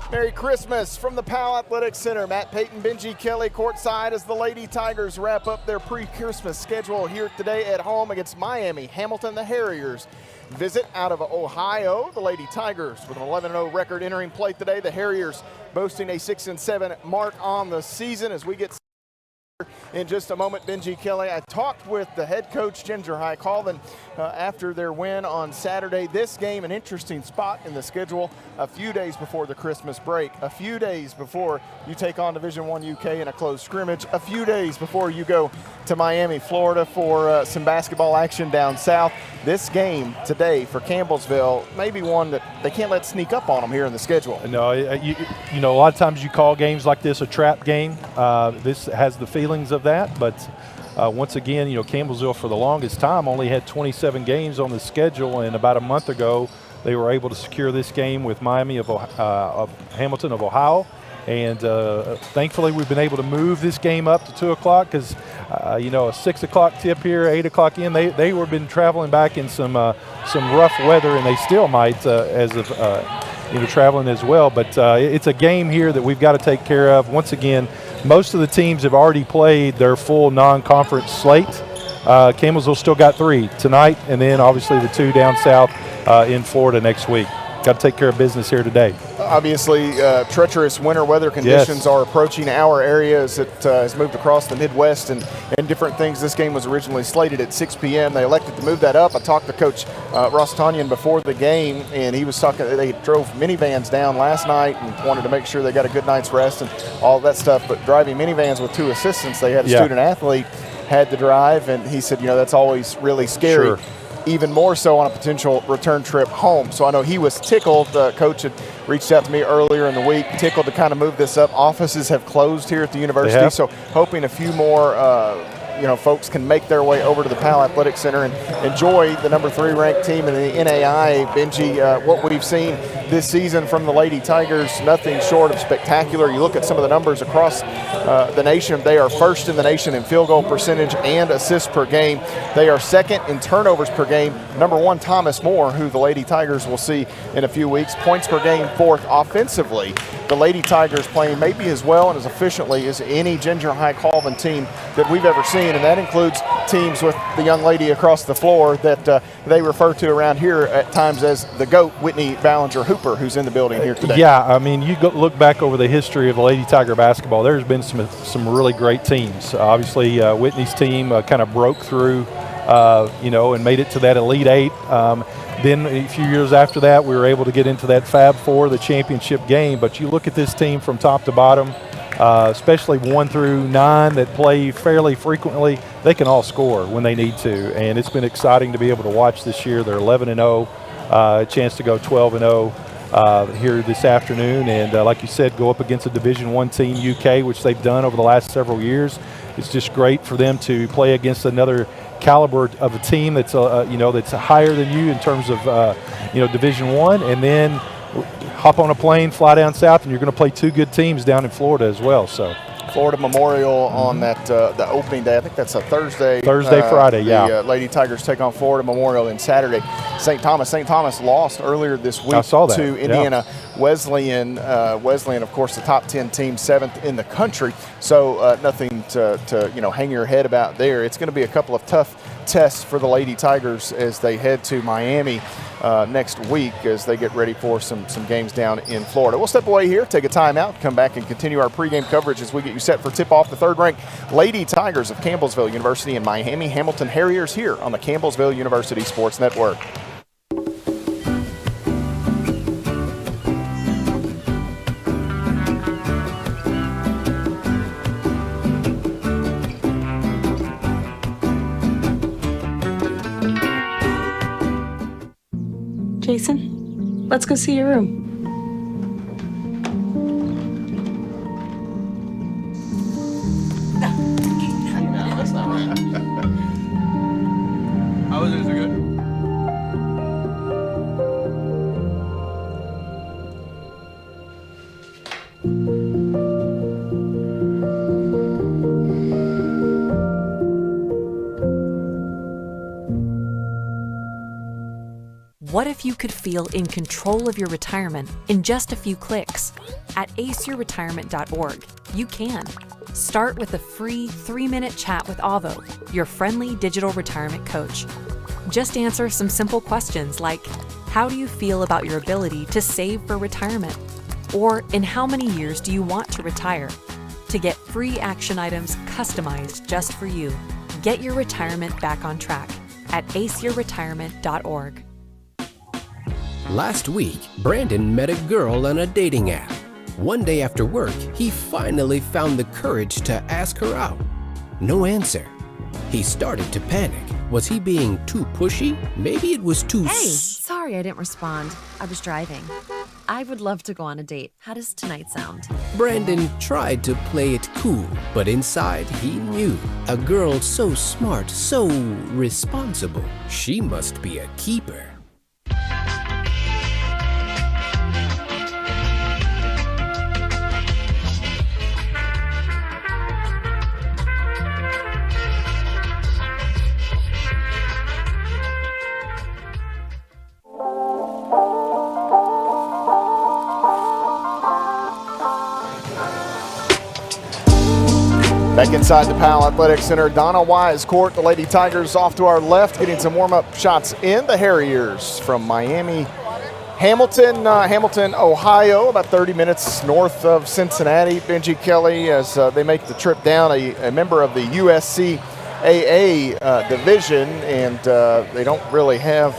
Merry Christmas from the Powell Athletic Center. Matt Payton, Benji Kelly courtside as the Lady Tigers wrap up their pre-Christmas schedule here today at home against Miami. Hamilton, the Harriers, visit out of Ohio. The Lady Tigers with an 11-0 record entering play today. The Harriers boasting a 6-7 mark on the season. As we get in just a moment, Benji Kelly, I talked with the head coach, Ginger Colvin, after their win on Saturday. This game, an interesting spot in the schedule, a few days before the Christmas break, a few days before you take on Division I UK in a closed scrimmage, a few days before you go to Miami, Florida for some basketball action down south. This game today for Campbellsville may be one that they can't let sneak up on them here in the schedule. No, you know, a lot of times you call games like this a trap game. This has the feelings of that, but once again, you know, Campbellsville for the longest time only had 27 games on the schedule, and about a month ago they were able to secure this game with Miami of Hamilton of Ohio. And thankfully, we've been able to move this game up to 2 o'clock because, you know, a 6 o'clock tip here, 8 o'clock in. They were been traveling back in some rough weather, and they still might as of you know, traveling as well. But it's a game here that we've got to take care of. Once again, most of the teams have already played their full non-conference slate. Campbellsville still got 3 tonight, and then obviously the 2 down south in Florida next week. Got to take care of business here today. Obviously, treacherous winter weather conditions are approaching our area as it has moved across the Midwest and different things. This game was originally slated at 6 p.m. They elected to move that up. I talked to Coach Ross Tanyan before the game, and he was talking. They drove minivans down last night and wanted to make sure they got a good night's rest and all that stuff. But driving minivans with 2 assistants, they had a student athlete had to drive, and he said, you know, that's always really scary. Sure. Even more so on a potential return trip home. So I know he was tickled. Coach had reached out to me earlier in the week, tickled to kind of move this up. Offices have closed here at the university, so hoping a few more you know, folks can make their way over to the Powell Athletic Center and enjoy the number 3 ranked team in the NAIA. Benji, what we've seen this season from the Lady Tigers, nothing short of spectacular. You look at some of the numbers across the nation. They are first in the nation in field goal percentage and assists per game. They are second in turnovers per game. Number 1, Thomas Moore, who the Lady Tigers will see in a few weeks. Points per game, 4th offensively. The Lady Tigers playing maybe as well and as efficiently as any Ginger Colvin team that we've ever seen, and that includes teams with the young lady across the floor that they refer to around here at times as the GOAT, Whitney Ballinger Hooper, who's in the building here today. Yeah, I mean, you look back over the history of the Lady Tiger basketball, there's been some really great teams. Obviously, Whitney's team kind of broke through, you know, and made it to that Elite 8. Then a few years after that, we were able to get into that Fab 4, the championship game. But you look at this team from top to bottom, especially 1 through 9 that play fairly frequently, they can all score when they need to. And it's been exciting to be able to watch this year. They're 11-0, a chance to go 12-0 here this afternoon. And like you said, go up against a Division I team, UK, which they've done over the last several years. It's just great for them to play against another caliber of a team that's you know, that's higher than you in terms of you know, Division I, and then hop on a plane, fly down south, and you're going to play 2 good teams down in Florida as well. So Florida Memorial on that the opening day. I think that's a Thursday. Friday, The Lady Tigers take on Florida Memorial in Saturday. St. Thomas lost earlier this week to Indiana Wesleyan. Wesleyan, of course, the top 10 team, 7th in the country. So nothing to you know, hang your head about there. It's going to be a couple of tough tests for the Lady Tigers as they head to Miami next week as they get ready for some games down in Florida. We'll step away here, take a timeout, come back and continue our pregame coverage as we get you set for tip-off the 3rd-ranked Lady Tigers of Campbellsville University and Miami Hamilton Harriers here on the Campbellsville University Sports Network. Jason, let's go see your room. No, that's not right. How was it? Is it good? What if you could feel in control of your retirement in just a few clicks? At aceyourretirement.org, you can. Start with a free 3-minute chat with Avo, your friendly digital retirement coach. Just answer some simple questions like, how do you feel about your ability to save for retirement? Or in how many years do you want to retire? To get free action items customized just for you, get your retirement back on track at aceyourretirement.org. Last week, Brandon met a girl on a dating app. One day after work, he finally found the courage to ask her out. No answer. He started to panic. Was he being too pushy? Maybe it was too... Hey, sorry I didn't respond. I was driving. I would love to go on a date. How does tonight sound? Brandon tried to play it cool, but inside he knew. A girl so smart, so responsible. She must be a keeper. Back inside the Powell Athletic Center, Donna Wise court. The Lady Tigers off to our left, getting some warm-up shots in. The Harriers from Miami, Hamilton, Ohio, about 30 minutes north of Cincinnati. Benji Kelly, as they make the trip down, a member of the USCAA division, and they don't really have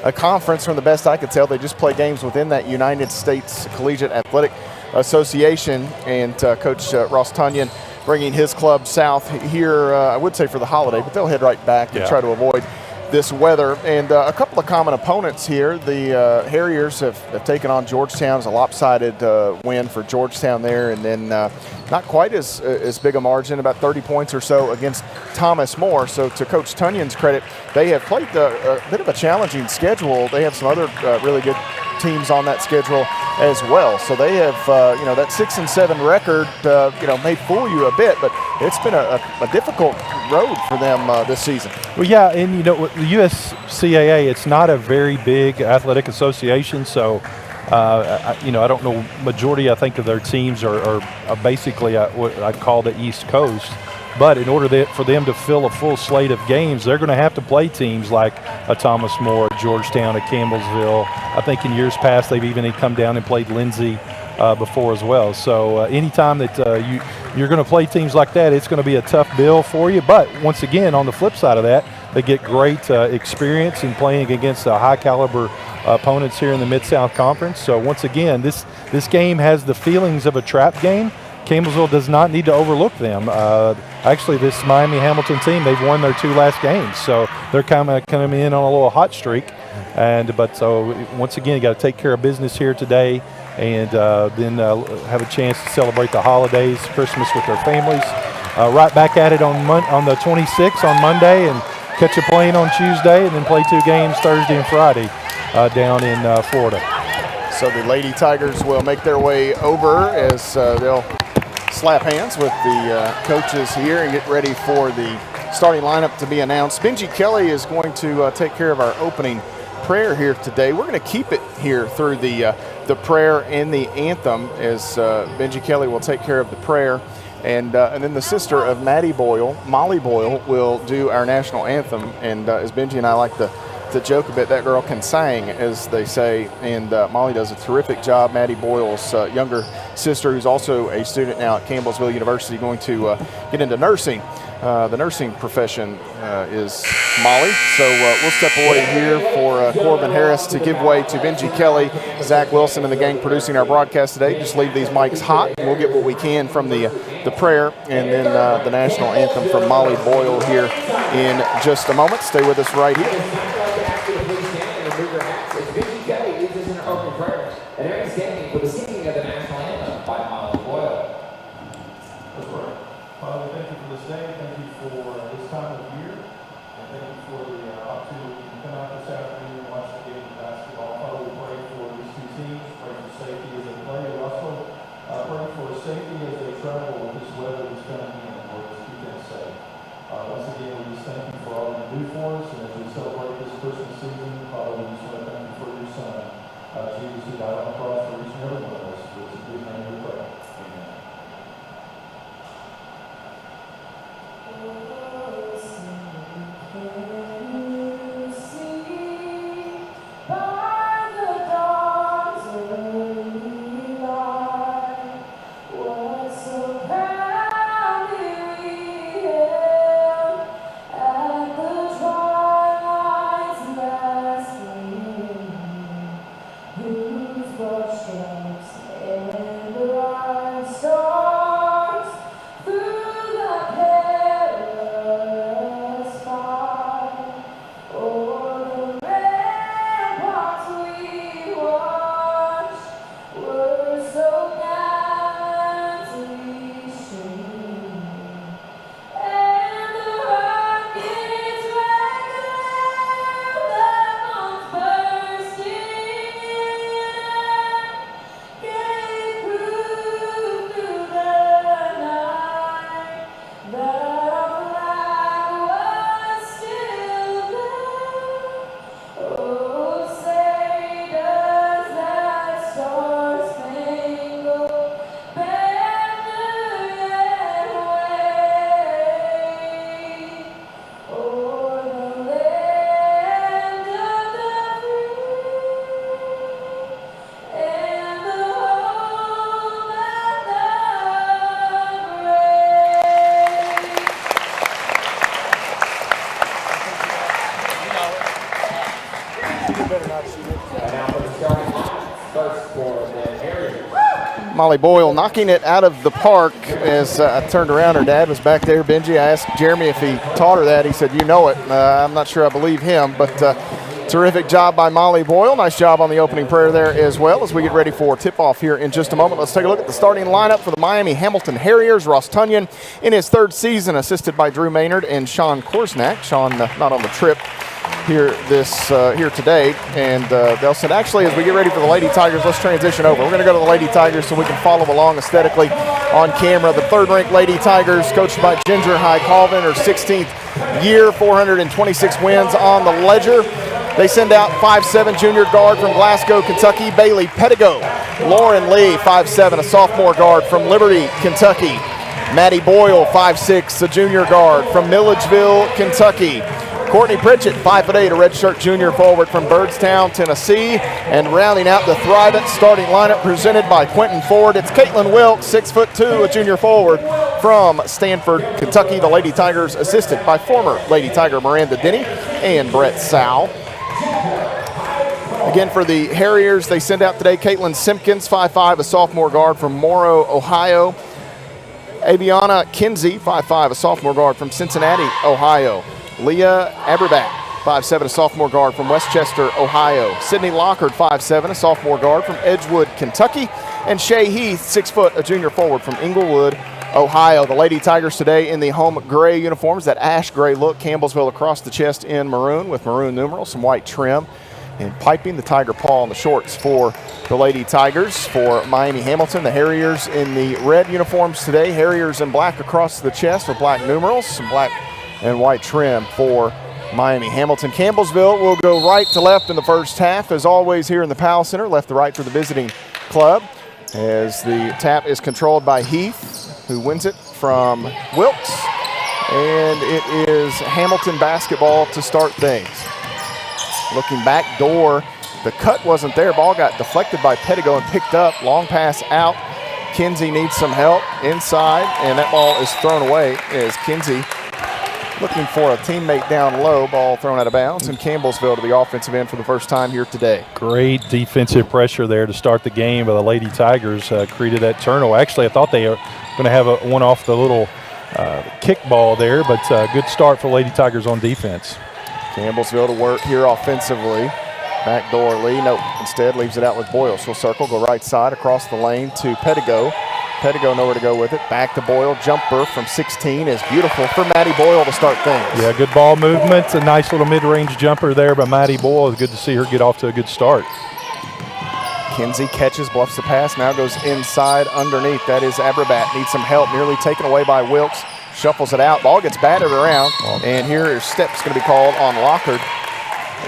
a conference from the best I could tell. They just play games within that United States Collegiate Athletic Association, and Coach Ross Tunyon bringing his club south here, I would say for the holiday, but they'll head right back and try to avoid this weather. And a couple of common opponents here. The Harriers have taken on Georgetown. It's a lopsided win for Georgetown there, and then not quite as big a margin, about 30 points or so against Thomas More. So to Coach Tunyon's credit, they have played a bit of a challenging schedule. They have some other really good teams on that schedule as well. So they have, that 6-7 record, may fool you a bit, but it's been a difficult road for them this season. Well, yeah, and the USCAA, it's not a very big athletic association, so I don't know. Majority, I think, of their teams are basically what I'd call the East Coast. But in order for them to fill a full slate of games, they're going to have to play teams like a Thomas More, a Georgetown, a Campbellsville. I think in years past they've even come down and played Lindsay before as well. So anytime that you're going to play teams like that, it's going to be a tough bill for you. But once again, on the flip side of that, they get great experience in playing against high-caliber opponents here in the Mid-South Conference. So once again, this game has the feelings of a trap game. Campbellsville does not need to overlook them. Actually, this Miami-Hamilton team, they've won their 2 last games, so they're kind of coming in on a little hot streak. So once again, you got to take care of business here today, and then have a chance to celebrate the holidays, Christmas with their families. Right back at it on the 26th on Monday, and catch a plane on Tuesday, and then play 2 games Thursday and Friday down in Florida. So the Lady Tigers will make their way over as they'll slap hands with the coaches here and get ready for the starting lineup to be announced. Benji Kelly is going to take care of our opening prayer here today. We're going to keep it here through the prayer and the anthem, as Benji Kelly will take care of the prayer, and then the sister of Maddie Boyle, Molly Boyle, will do our national anthem. And as Benji and I like to joke a bit, that girl can sing, as they say, and Molly does a terrific job. Maddie Boyle's younger sister, who's also a student now at Campbellsville University, going to get into nursing. The nursing profession is Molly. So we'll step away here for Corbin Harris to give way to Benji Kelly, Zach Wilson, and the gang producing our broadcast today. Just leave these mics hot, and we'll get what we can from the prayer and then the national anthem from Molly Boyle here in just a moment. Stay with us right here. Once again, we just thank you for all you do for us, and as we celebrate this Christmas season, Father, we just want to thank you Molly Boyle knocking it out of the park. As I turned around, her dad was back there, Benji. I asked Jeremy if he taught her that. He said, you know it. I'm not sure I believe him, but terrific job by Molly Boyle. Nice job on the opening prayer there as well as we get ready for tip-off here in just a moment. Let's take a look at the starting lineup for the Miami Hamilton Harriers. Ross Tunyon in his third season, assisted by Drew Maynard and Sean Korsnack. Sean not on the trip here today, and they'll send, actually, as we get ready for the Lady Tigers, let's transition over. We're going to go to the Lady Tigers so we can follow along aesthetically on camera. The third-ranked Lady Tigers, coached by Ginger High Colvin, her 16th year, 426 wins on the ledger. They send out 5'7" junior guard from Glasgow, Kentucky, Bailey Pettigo. Lauren Lee, 5'7", a sophomore guard from Liberty, Kentucky. Maddie Boyle, 5'6", a junior guard from Milledgeville, Kentucky. Courtney Pritchett, 5'8", a redshirt junior forward from Byrdstown, Tennessee. And rounding out the Thrivent starting lineup presented by Quentin Ford, it's Caitlin Wilkes, 6'2", a junior forward from Stanford, Kentucky. The Lady Tigers assisted by former Lady Tiger Miranda Denny and Brett Sow. Again, for the Harriers, they send out today Caitlin Simpkins, 5'5", a sophomore guard from Morrow, Ohio. Aviana Kinsey, 5'5", a sophomore guard from Cincinnati, Ohio. Leah Aberbat, 5'7", a sophomore guard from Westchester, Ohio. Sydney Lockard, 5'7", a sophomore guard from Edgewood, Kentucky. And Shay Heath, 6 foot, a junior forward from Inglewood, Ohio. The Lady Tigers today in the home gray uniforms, that ash gray look, Campbellsville across the chest in maroon with maroon numerals, some white trim. And piping the tiger paw on the shorts for the Lady Tigers. For Miami Hamilton, the Harriers in the red uniforms today. Harriers in black across the chest with black numerals, some black and white trim for Miami Hamilton. Campbellsville will go right to left in the first half, as always here in the Powell Center. Left to right for the visiting club, as the tap is controlled by Heath, who wins it from Wilkes. And it is Hamilton basketball to start things. Looking back door, the cut wasn't there. Ball got deflected by Pettigo and picked up. Long pass out. Kinsey needs some help inside, and that ball is thrown away as Kinsey looking for a teammate down low. Ball thrown out of bounds, and Campbellsville to the offensive end for the first time here today. Great defensive pressure there to start the game, but the Lady Tigers created that turnover. Actually, I thought they were going to have one off the little kick ball there, but good start for Lady Tigers on defense. Campbellsville to work here offensively. Backdoor Lee, nope, instead leaves it out with Boyle. She'll circle, go right side across the lane to Pettigo. Pettigo nowhere to go with it. Back to Boyle. Jumper from 16 is beautiful for Maddie Boyle to start things. Yeah, good ball movement. A nice little mid-range jumper there by Maddie Boyle. It's good to see her get off to a good start. Kinsey catches, bluffs the pass, now goes inside underneath. That is Aberbat. Needs some help, nearly taken away by Wilkes. Shuffles it out. Ball gets battered around, and here is steps going to be called on Lockard.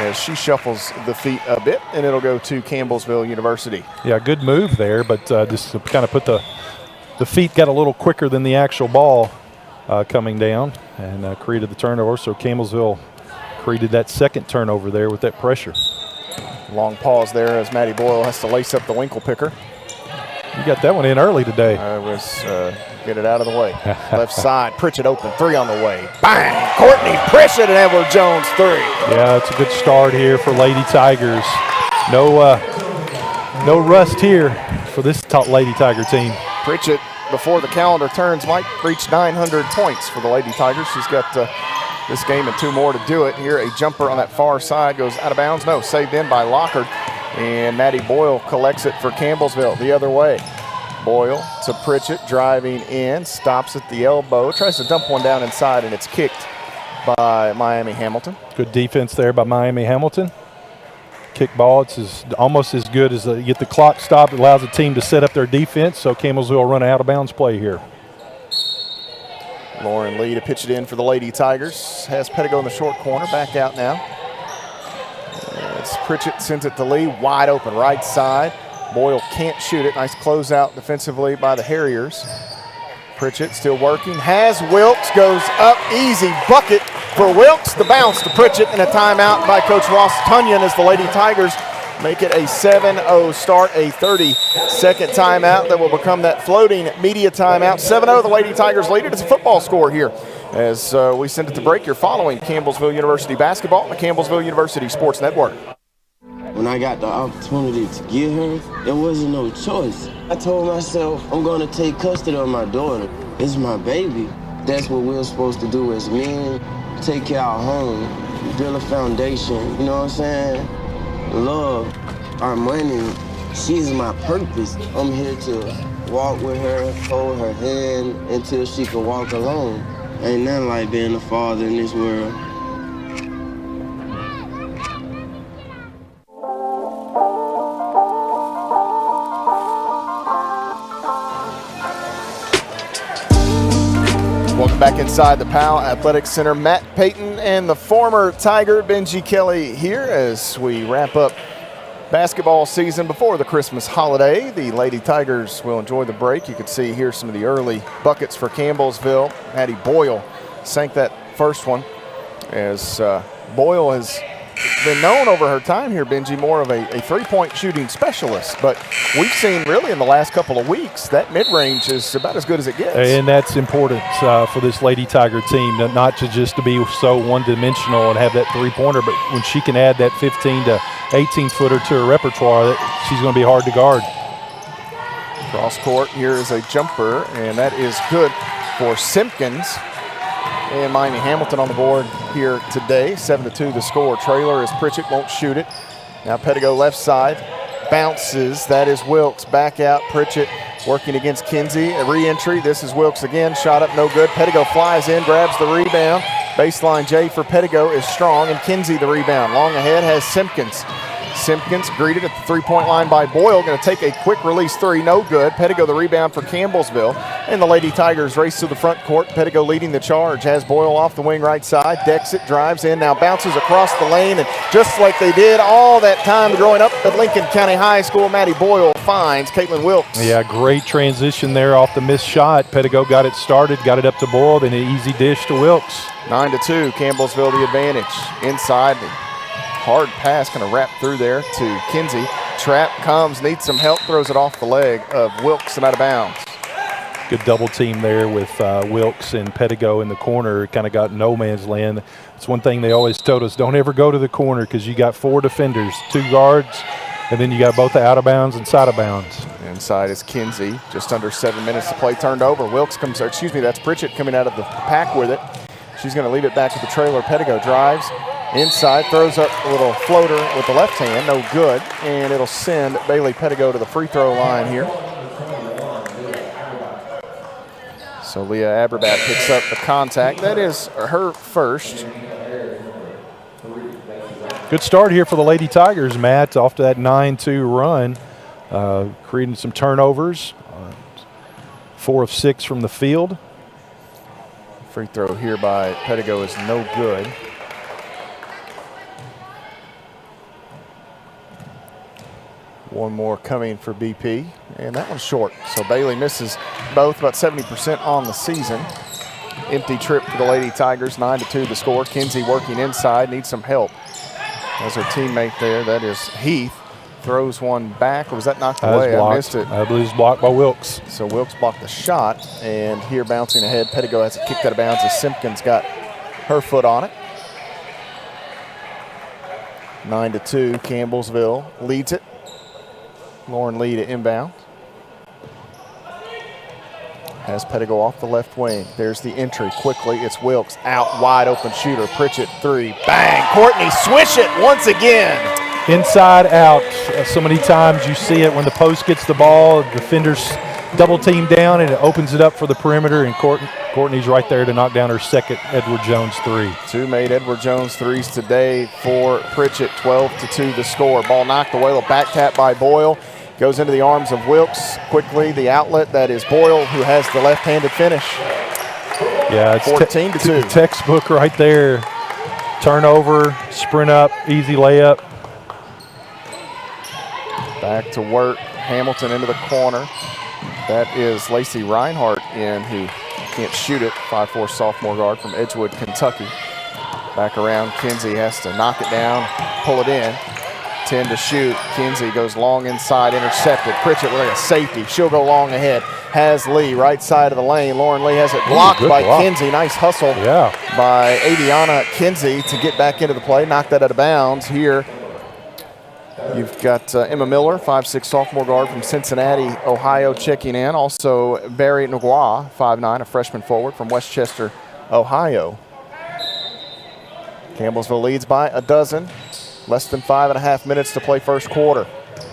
as she shuffles the feet a bit, and it'll go to Campbellsville University. Yeah, good move there, but just to kind of put the feet got a little quicker than the actual ball coming down and created the turnover. So Campbellsville created that second turnover there with that pressure. Long pause there as Maddie Boyle has to lace up the Winkle picker. You got that one in early today. I was get it out of the way. Left side, Pritchett open, 3 on the way. Bang! Courtney Pritchett and Edward Jones 3. Yeah, it's a good start here for Lady Tigers. No rust here for this top Lady Tiger team. Pritchett, before the calendar turns, might reach 900 points for the Lady Tigers. She's got this game and 2 more to do it. Here, a jumper on that far side goes out of bounds. No, saved in by Lockard. And Maddie Boyle collects it for Campbellsville the other way. Boyle to Pritchett, driving in, stops at the elbow, tries to dump one down inside, and it's kicked by Miami Hamilton. Good defense there by Miami Hamilton. Kick ball, it's almost as good as get the clock stopped. It allows the team to set up their defense, so Campbellsville will run an out-of-bounds play here. Lauren Lee to pitch it in for the Lady Tigers. Has Pettigo in the short corner, back out now. As Pritchett sends it to Lee, wide open right side. Boyle can't shoot it. Nice closeout defensively by the Harriers. Pritchett still working. Has Wilkes, goes up, easy bucket for Wilkes. The bounce to Pritchett and a timeout by Coach Ross Tunyon as the Lady Tigers make it a 7-0 start, a 30-second timeout that will become that floating media timeout. 7-0, the Lady Tigers lead it. It's a football score here as we send it to break. You're following Campbellsville University basketball on the Campbellsville University Sports Network. When I got the opportunity to get her, there wasn't no choice. I told myself, I'm gonna take custody of my daughter. It's my baby. That's what we're supposed to do as men, take care of our home, build a foundation, you know what I'm saying? Love, our money, she's my purpose. I'm here to walk with her, hold her hand until she can walk alone. Ain't nothing like being a father in this world. Welcome back inside the Powell Athletic Center. Matt Payton and the former Tiger Benji Kelly here as we wrap up basketball season before the Christmas holiday. The Lady Tigers will enjoy the break. You can see here some of the early buckets for Campbellsville. Maddie Boyle sank that first one as Boyle has been known over her time here, Benji, more of a three-point shooting specialist. But we've seen really in the last couple of weeks that mid-range is about as good as it gets. And that's important for this Lady Tiger team, not just to be so one-dimensional and have that three-pointer, but when she can add that 15 to 18-footer to her repertoire, she's going to be hard to guard. Cross court, here is a jumper, and that is good for Simpkins. And Miami Hamilton on the board here today. 7-2 the score. Trailer as Pritchett won't shoot it. Now Pettigo left side. Bounces. That is Wilkes. Back out. Pritchett working against Kinsey. A re-entry. This is Wilkes again. Shot up no good. Pettigo flies in. Grabs the rebound. Baseline J for Pettigo is strong. And Kinsey the rebound. Long ahead has Simpkins. Simpkins greeted at the three-point line by Boyle. Going to take a quick release three. No good. Pettigo the rebound for Campbellsville. And the Lady Tigers race to the front court. Pettigo leading the charge. Has Boyle off the wing right side. Decks it. Drives in. Now bounces across the lane. And just like they did all that time growing up at Lincoln County High School, Maddie Boyle finds Caitlin Wilkes. Yeah, great transition there off the missed shot. Pettigo got it started. Got it up to Boyle. Then an easy dish to Wilkes. 9-2. Campbellsville the advantage. Inside the hard pass kind of wrapped through there to Kinsey. Trap comes, needs some help, throws it off the leg of Wilkes and out of bounds. Good double team there with Wilkes and Pettigo in the corner. Kind of got no man's land. It's one thing they always told us, don't ever go to the corner because you got 4 defenders, 2 guards, and then you got both the out of bounds and side of bounds. Inside is Kinsey. Just under 7 minutes to play, turned over. Wilkes comes, or excuse me, that's Pritchett coming out of the pack with it. She's going to leave it back to the trailer. Pettigo drives. Inside, throws up a little floater with the left hand, no good, and it'll send Bailey Pettigo to the free throw line here. So Leah Aberbat picks up the contact. That is her first. Good start here for the Lady Tigers, Matt, off to that 9-2 run, creating some turnovers, 4 of 6 from the field. Free throw here by Pettigo is no good. One more coming for BP, and that one's short. So Bailey misses both, about 70% on the season. Empty trip for the Lady Tigers, 9-2 the score. Kinsey working inside, needs some help. As her teammate there, that is Heath, throws one back. Or was that knocked away? I missed it. I believe it's blocked by Wilkes. So Wilkes blocked the shot, and here bouncing ahead, Pettigo has it kicked out of bounds as Simpkins got her foot on it. 9-2, Campbellsville leads it. Lauren Lee to inbound. Has Pettigo off the left wing. There's the entry quickly. It's Wilkes out, wide open shooter. Pritchett 3, bang. Courtney swish it once again. Inside out. So many times you see it when the post gets the ball, defenders double team down and it opens it up for the perimeter, and Courtney's right there to knock down her second Edward Jones 3. 2 made Edward Jones 3s today for Pritchett. 12-2 the score. Ball knocked away, a little back tap by Boyle. Goes into the arms of Wilkes. Quickly, the outlet, that is Boyle, who has the left-handed finish. Yeah, it's 14-2. Textbook right there. Turnover, sprint up, easy layup. Back to work. Hamilton into the corner. That is Lacey Reinhardt in, who can't shoot it. 5'4" sophomore guard from Edgewood, Kentucky. Back around, Kinsey has to knock it down, pull it in. 10 to shoot. Kinsey goes long inside, intercepted. Pritchett with a safety. She'll go long ahead. Has Lee right side of the lane. Lauren Lee has it blocked by Kinsey. Nice hustle by Aviana Kinsey to get back into the play. Knocked that out of bounds. Here you've got Emma Miller, 5'6" sophomore guard from Cincinnati, Ohio, checking in. Also Barry Ngwa, 5'9", a freshman forward from Westchester, Ohio. Campbellsville leads by a dozen. Less than 5.5 minutes to play first quarter.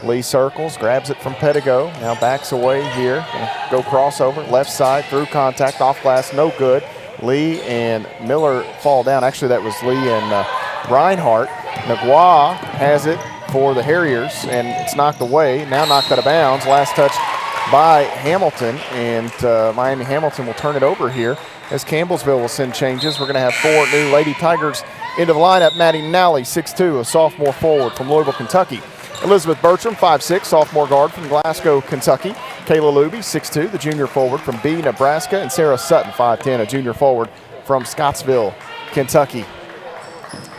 Lee circles, grabs it from Pettigo. Now backs away here. Go crossover, left side, through contact, off glass, no good. Lee and Miller fall down. Actually, that was Lee and Reinhardt. Ngwa has it for the Harriers, and it's knocked away. Now knocked out of bounds. Last touch by Hamilton, and Miami Hamilton will turn it over here as Campbellsville will send changes. We're going to have 4 new Lady Tigers into the lineup. Maddie Nally, 6'2", a sophomore forward from Louisville, Kentucky. Elizabeth Bertram, 5'6", sophomore guard from Glasgow, Kentucky. Kayla Luby, 6'2", the junior forward from B, Nebraska. And Sarah Sutton, 5'10", a junior forward from Scottsville, Kentucky.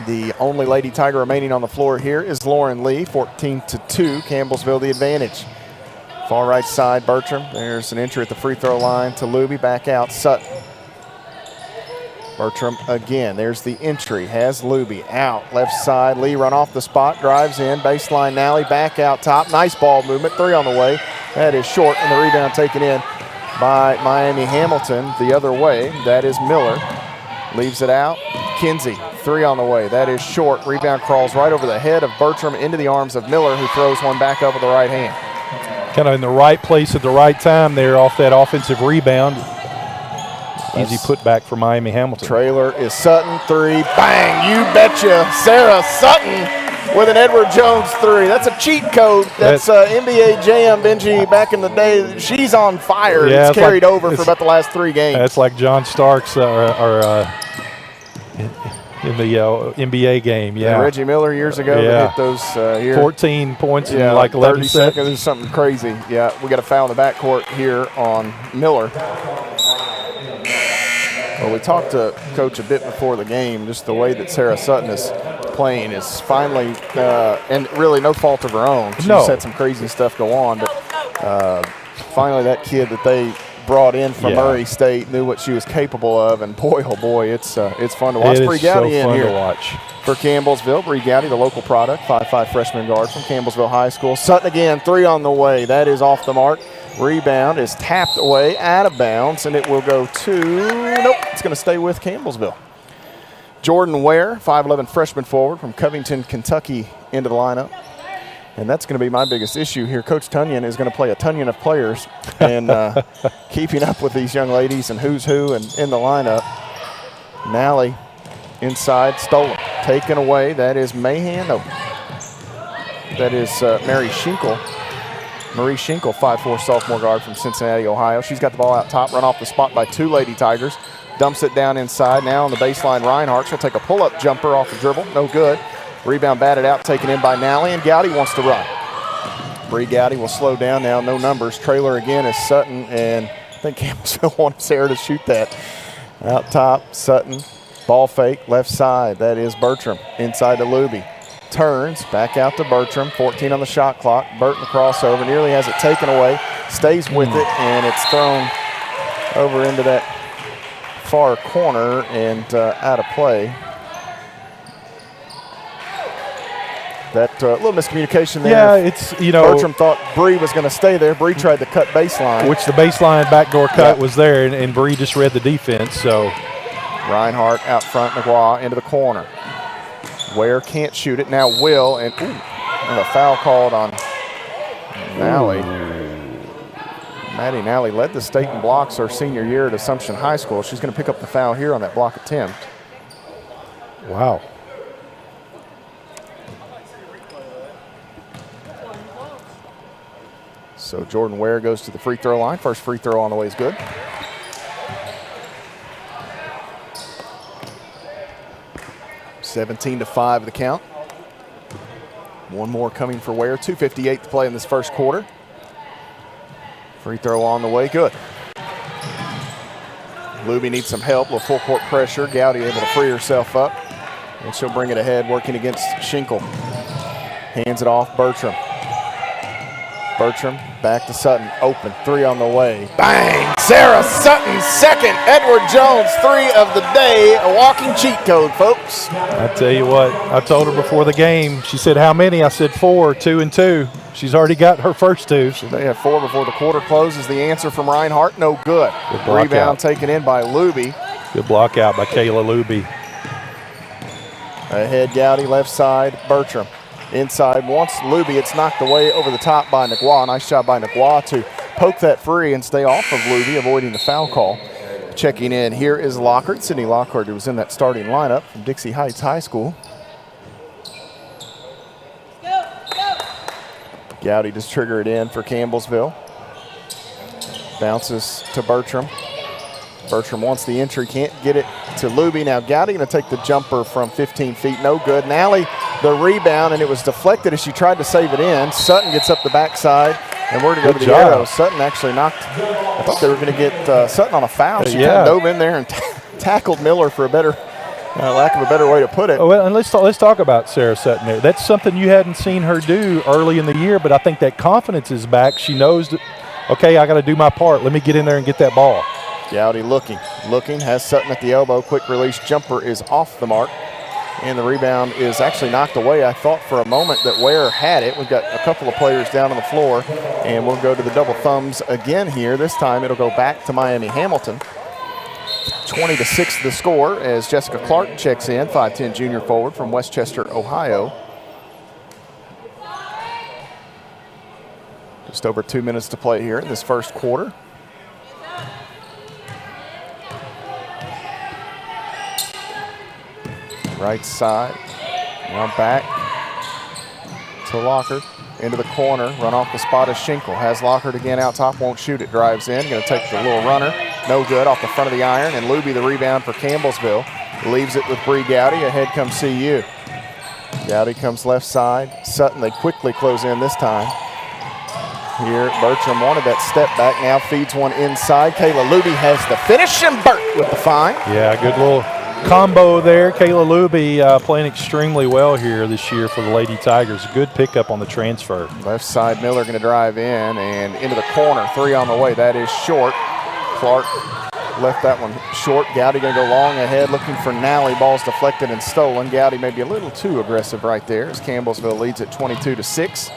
The only Lady Tiger remaining on the floor here is Lauren Lee, 14-2, Campbellsville the advantage. Far right side, Bertram. There's an entry at the free throw line to Luby, back out Sutton. Bertram again, there's the entry, has Luby out, left side, Lee run off the spot, drives in, baseline Nally, back out top, nice ball movement, 3 on the way. That is short, and the rebound taken in by Miami Hamilton the other way. That is Miller, leaves it out. Kinsey, 3 on the way, that is short. Rebound crawls right over the head of Bertram into the arms of Miller, who throws one back up with the right hand. Kind of in the right place at the right time there off that offensive rebound. Easy putback for Miami Hamilton. Trailer is Sutton, 3, bang, you betcha. Sarah Sutton with an Edward Jones 3. That's a cheat code. That's NBA Jam, Benji, back in the day. She's on fire. Yeah, it's carried over for about the last 3 games. That's like John Starks in the NBA game, yeah. And Reggie Miller years ago hit those here. 14 points in like 11 seconds. It's something crazy. Yeah, we got a foul in the backcourt here on Miller. Well, we talked to Coach a bit before the game, just the way that Sarah Sutton is playing is finally, and really no fault of her own. She's had some crazy stuff go on, but finally that kid that they brought in from Murray State knew what she was capable of, and boy, oh boy, it's fun to watch. It is so fun to watch. For Campbellsville, Bree Gowdy, the local product, 5'5" freshman guard from Campbellsville High School. Sutton again, 3 on the way. That is off the mark. Rebound is tapped away, out of bounds, and it will go to, nope, it's going to stay with Campbellsville. Jordan Ware, 5'11" freshman forward from Covington, Kentucky, into the lineup. And that's going to be my biggest issue here. Coach Tunyon is going to play a Tunyon of players and keeping up with these young ladies and who's who and in the lineup. Nally inside, stolen, taken away. That is Mahan. No, that is Mary Schinkel. Marie Schinkel, 5'4" sophomore guard from Cincinnati, Ohio. She's got the ball out top, run off the spot by 2 Lady Tigers. Dumps it down inside. Now on the baseline, Reinhardt. She'll take a pull-up jumper off the dribble. No good. Rebound batted out, taken in by Nally, and Gowdy wants to run. Bree Gowdy will slow down now, no numbers. Trailer again is Sutton, and I think Campbellsville wants Sarah to shoot that. Out top, Sutton, ball fake, left side. That is Bertram, inside to Luby. Turns, back out to Bertram, 14 on the shot clock. Burton crossover, nearly has it taken away, stays with it, and it's thrown over into that far corner and out of play. That little miscommunication there. Yeah, it's, Bertram thought Bree was going to stay there. Bree tried to cut baseline. Which the baseline backdoor cut was there, and Bree just read the defense, so. Reinhardt out front, McGuire into the corner. Ware can't shoot it, now will, and a foul called on Nally. Maddie Nally led the state in blocks her senior year at Assumption High School. She's going to pick up the foul here on that block attempt. Wow. So Jordan Ware goes to the free throw line. First free throw on the way is good. (17-5) the count. One more coming for Ware. 2:58 to play in this first quarter. Free throw on the way, good. Luby needs some help, a little full court pressure. Gowdy able to free herself up, and she'll bring it ahead, working against Schinkel. Hands it off, Bertram. Bertram back to Sutton, open, three on the way. Bang! Sarah Sutton, second. Edward Jones, three of the day. A walking cheat code, folks. I tell you what, I told her before the game, she said, how many? I said 4, 2 and 2. She's already got her first 2. So they have 4 before the quarter closes. The answer from Reinhardt, no good. Block Rebound out. taken in by Luby. Good block out by Kayla Luby. Ahead Gowdy, left side, Bertram. Inside, once Luby, it's knocked away over the top by Nagua. Nice job by Nagua to poke that free and stay off of Luby, avoiding the foul call. Checking in here is Lockhart. Sydney Lockhart, who was in that starting lineup from Dixie Heights High School. Gowdy just trigger it in for Campbellsville. Bounces to Bertram. Bertram wants the entry, can't get it to Luby. Now Gowdy going to take the jumper from 15 feet, no good. Nally the rebound, and it was deflected as she tried to save it in. Sutton gets up the backside, and we're going to go to the arrow. Sutton actually knocked, I thought they were going to get Sutton on a foul. She kind of dove in there and tackled Miller for a better, lack of a better way to put it. Oh, well, and let's talk about Sarah Sutton there. That's something you hadn't seen her do early in the year, but I think that confidence is back. She knows that, okay, I got to do my part. Let me get in there and get that ball. Gowdy looking, has Sutton at the elbow. Quick release jumper is off the mark. And the rebound is actually knocked away. I thought for a moment that Ware had it. We've got a couple of players down on the floor, and we'll go to the double thumbs again here. This time it'll go back to Miami Hamilton. 20-6 the score as Jessica Clark checks in, 5'10" junior forward from Westchester, Ohio. Just over 2 minutes to play here in this first quarter. Right side, now back to Lockhart, into the corner, run off the spot is Schinkel. Has Lockhart again out top, won't shoot it, drives in, gonna take the little runner, no good, off the front of the iron, and Luby the rebound for Campbellsville. Leaves it with Bree Gowdy, ahead comes CU. Gowdy comes left side, Sutton, they quickly close in this time. Here, Bertram wanted that step back, now feeds one inside. Kayla Luby has the finish, and Burt with the find. Yeah, good little combo there. Kayla Luby playing extremely well here this year for the Lady Tigers. Good pickup on the transfer. Left side, Miller going to drive in and into the corner. Three on the way. That is short. Clark left that one short. Gowdy going to go long ahead, looking for Nally. Ball's deflected and stolen. Gowdy maybe a little too aggressive right there as Campbellsville leads at 22-6.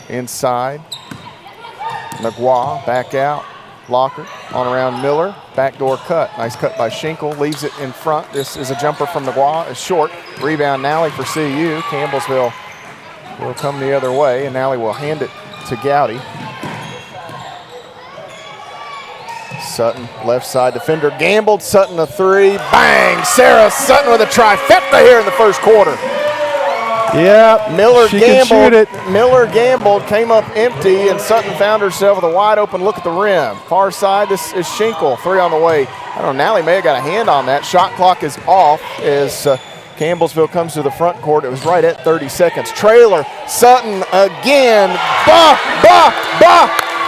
Inside, Nagua back out. Lockhart on around Miller, backdoor cut. Nice cut by Schinkel, leaves it in front. This is a jumper from Nagua, is short. Rebound Nally for CU. Campbellsville will come the other way, and Nally will hand it to Gowdy. Sutton, left side defender, gambled. Sutton a three, bang! Sarah Sutton with a trifecta here in the first quarter. Yeah, Miller she gambled. can shoot it. Miller gambled, came up empty, and Sutton found herself with a wide open look at the rim. Far side, this is Schinkel, three on the way. I don't know, Nally may have got a hand on that. Shot clock is off as Campbellsville comes to the front court. It was right at 30 seconds. Trailer, Sutton again.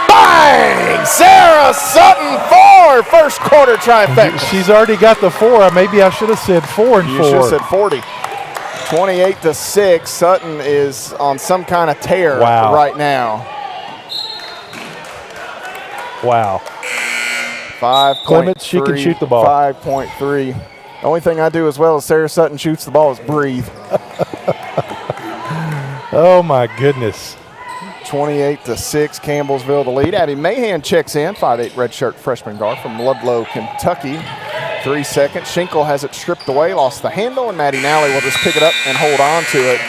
Bang! Sarah Sutton, 4, first quarter trifecta. She's already got the 4. Maybe I should have said 4 and 4. You should have said 40. 28-6. Sutton is on some kind of tear right now. Wow. 5.3. Clements, she can shoot the ball. 5.3. The only thing I do as well as Sarah Sutton shoots the ball is breathe. Oh, my goodness. 28-6, Campbellsville the lead. Abby Mahan checks in, 5'8" redshirt freshman guard from Ludlow, Kentucky. 3 seconds. Schinkel has it stripped away, lost the handle, and Maddie Nally will just pick it up and hold on to it.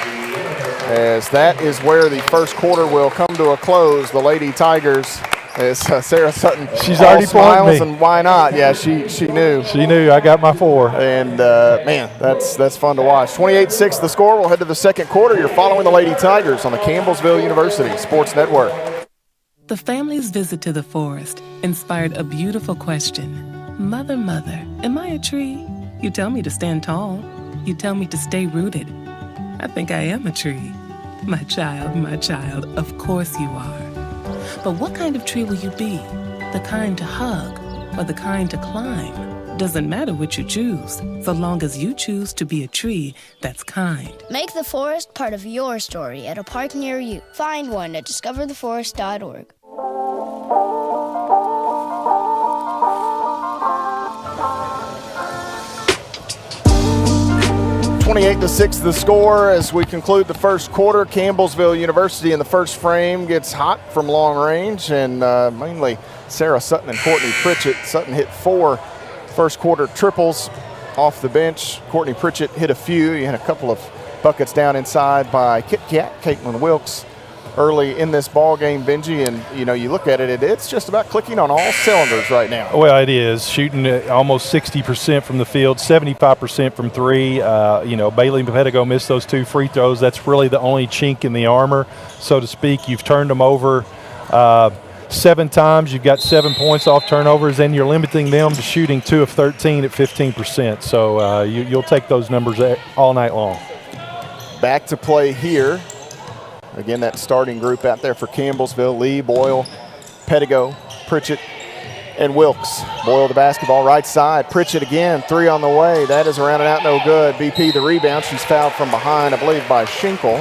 As that is where the first quarter will come to a close. The Lady Tigers, as Sarah Sutton, she's already smiles, and why not? Yeah, she knew. She knew. I got my 4. And man, that's fun to watch. 28-6 the score. We'll head to the second quarter. You're following the Lady Tigers on the Campbellsville University Sports Network. The family's visit to the forest inspired a beautiful question. Mother, mother, am I a tree? You tell me to stand tall. You tell me to stay rooted. I think I am a tree. My child, of course you are. But what kind of tree will you be? The kind to hug or the kind to climb? Doesn't matter which you choose, so long as you choose to be a tree that's kind. Make the forest part of your story at a park near you. Find one at discovertheforest.org. 28-6 the score as we conclude the first quarter. Campbellsville University in the first frame gets hot from long range, and mainly Sarah Sutton and Courtney Pritchett. Sutton hit 4 first quarter triples off the bench. Courtney Pritchett hit a few. You had a couple of buckets down inside by Kit Kat, Caitlin Wilkes, early in this ball game, Benji, and you look at it, it's just about clicking on all cylinders right now. Well, it is shooting almost 60% from the field, 75% from 3. Bailey Pedigo missed those 2 free throws. That's really the only chink in the armor, so to speak. You've turned them over 7 times. You've got 7 points off turnovers, and you're limiting them to shooting 2 of 13 at 15%. So you'll take those numbers all night long. Back to play here. Again, that starting group out there for Campbellsville: Lee, Boyle, Pedigo, Pritchett, and Wilkes. Boyle the basketball right side. Pritchett again, 3 on the way. That is around and out, no good. BP the rebound. She's fouled from behind, I believe, by Schinkel.